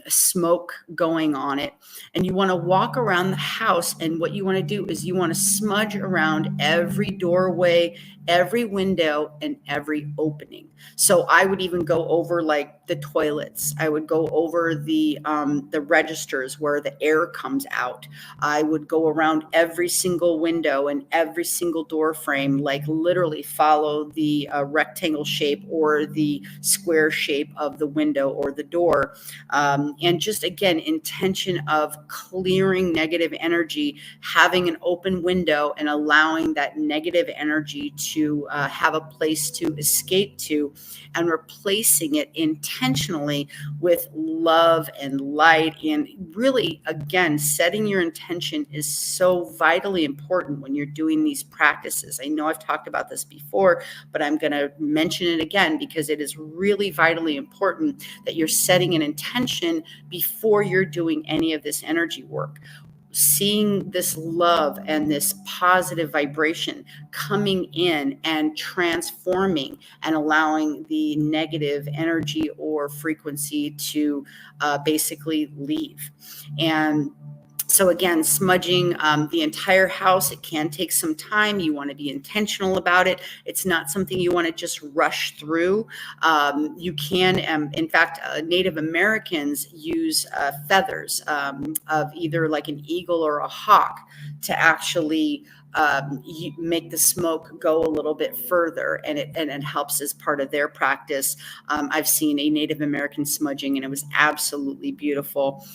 [SPEAKER 2] smoke going on it. And you want to walk around the house. And what you want to do is you want to smudge around every doorway, every window, and every opening. So I would even go over like the toilets. I would go over the registers where the air comes out. I would go around every single window and every single door frame, like literally follow the rectangle shape or the square shape of the window or the door. And just, again, intention of clearing negative energy, having an open window and allowing that negative energy to have a place to escape to, and replacing it intentionally with love and light. And really, again, setting your intention is so vitally important when you're doing these practices. I know I've talked about this before, but I'm going to mention it again because it is really vitally important that you're setting an intention before you're doing any of this energy work. Seeing this love and this positive vibration coming in and transforming and allowing the negative energy or frequency to basically leave. And so again, smudging the entire house, it can take some time. You want to be intentional about it. It's not something you want to just rush through. You can, in fact, Native Americans use feathers of either like an eagle or a hawk to actually make the smoke go a little bit further, and it helps as part of their practice. I've seen a Native American smudging, and it was absolutely beautiful.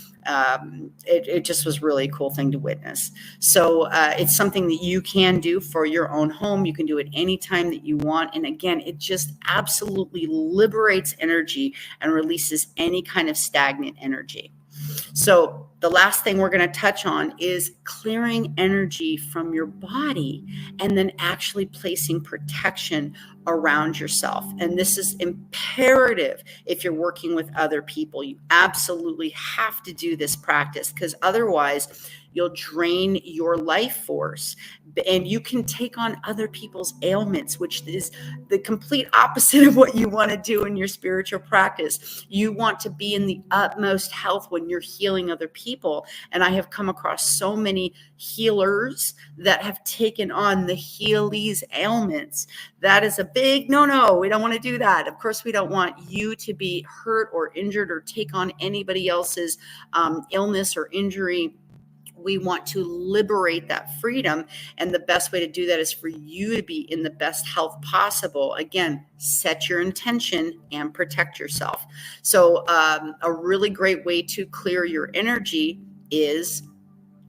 [SPEAKER 2] It just was really a cool thing to witness. So it's something that you can do for your own home. You can do it anytime that you want. And again, it just absolutely liberates energy and releases any kind of stagnant energy. So the last thing we're going to touch on is clearing energy from your body and then actually placing protection around yourself. And this is imperative if you're working with other people. You absolutely have to do this practice, because otherwise You'll drain your life force, and you can take on other people's ailments, which is the complete opposite of what you want to do in your spiritual practice. You want to be in the utmost health when you're healing other people. And I have come across so many healers that have taken on the healers' ailments. That is a big no. We don't want to do that. Of course, we don't want you to be hurt or injured or take on anybody else's illness or injury. We want to liberate that freedom. And the best way to do that is for you to be in the best health possible. Again, set your intention and protect yourself. So a really great way to clear your energy is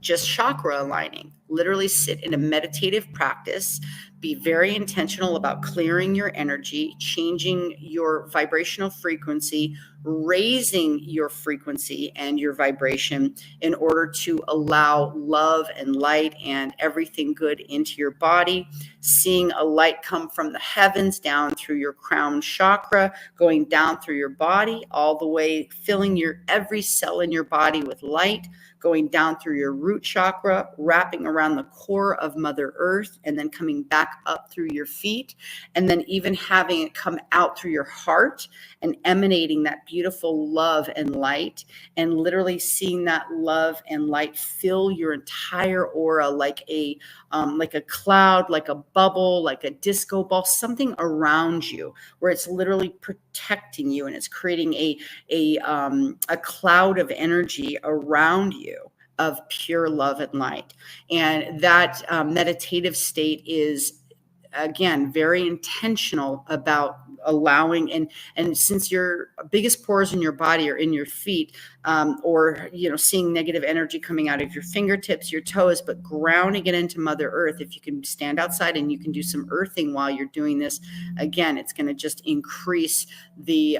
[SPEAKER 2] just chakra aligning. Literally sit in a meditative practice. Be very intentional about clearing your energy, changing your vibrational frequency, raising your frequency and your vibration in order to allow love and light and everything good into your body. Seeing a light come from the heavens down through your crown chakra, going down through your body, all the way filling your every cell in your body with light, going down through your root chakra, wrapping around the core of Mother Earth, and then coming back up through your feet, and then even having it come out through your heart and emanating that beautiful love and light, and literally seeing that love and light fill your entire aura like a cloud, like a bubble, like a disco ball, something around you where it's literally protecting you, and it's creating a cloud of energy around you of pure love and light. And that meditative state is, again, very intentional about allowing, and since your biggest pores in your body are in your feet, or seeing negative energy coming out of your fingertips, your toes, but grounding it into Mother Earth. If you can stand outside and you can do some earthing while you're doing this, again, it's going to just increase the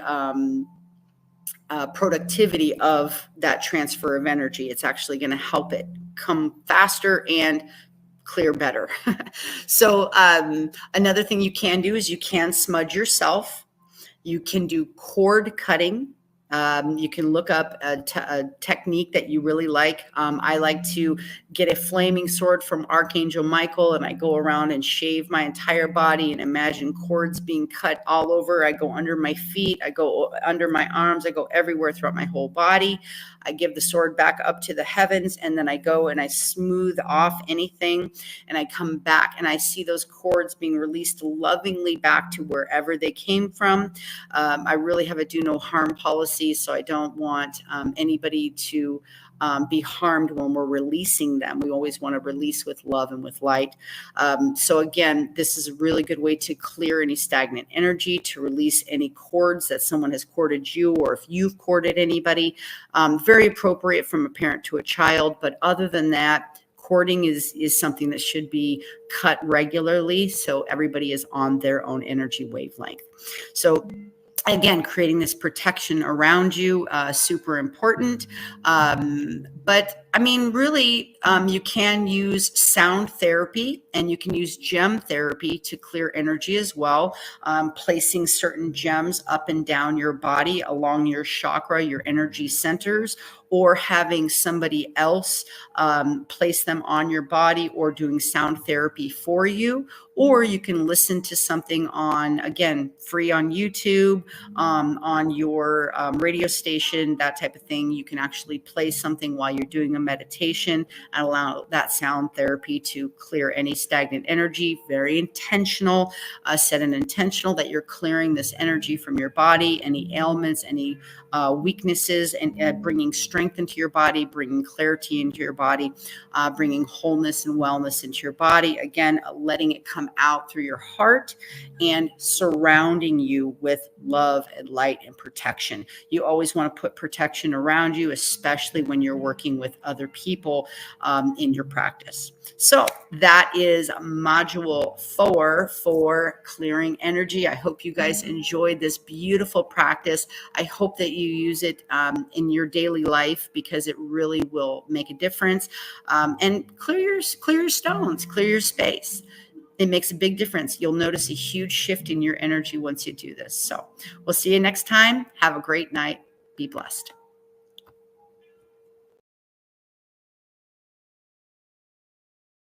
[SPEAKER 2] productivity of that transfer of energy. It's actually going to help it come faster and clear better. So another thing you can do is you can smudge yourself. You can do cord cutting. You can look up a technique that you really like. I like to get a flaming sword from Archangel Michael, and I go around and shave my entire body and imagine cords being cut all over. I go under my feet, I go under my arms, I go everywhere throughout my whole body. I give the sword back up to the heavens, and then I go and I smooth off anything, and I come back and I see those cords being released lovingly back to wherever they came from. I really have a do no harm policy, so I don't want anybody to be harmed when we're releasing them. We always want to release with love and with light. So again, this is a really good way to clear any stagnant energy, to release any cords that someone has corded you, or if you've corded anybody. Very appropriate from a parent to a child. But other than that, cording is something that should be cut regularly, so everybody is on their own energy wavelength. So again, creating this protection around you, super important. But I mean, really, you can use sound therapy, and you can use gem therapy to clear energy as well. Placing certain gems up and down your body along your chakra, your energy centers, or having somebody else place them on your body, or doing sound therapy for you. Or you can listen to something on, again, free on YouTube, on your radio station, that type of thing. You can actually play something while you're doing a meditation and allow that sound therapy to clear any stagnant energy. Very intentional. Set an intentional that you're clearing this energy from your body, any ailments, any weaknesses, and bringing strength into your body, bringing clarity into your body, bringing wholeness and wellness into your body. Again, letting it come out through your heart and surrounding you with love and light and protection. You always want to put protection around you, especially when you're working with other people in your practice. So that is module 4 for clearing energy. I hope you guys enjoyed this beautiful practice. I hope that you use it in your daily life, because it really will make a difference. And clear your stones, clear your space. It makes a big difference. You'll notice a huge shift in your energy once you do this. So we'll see you next time. Have a great night. Be blessed.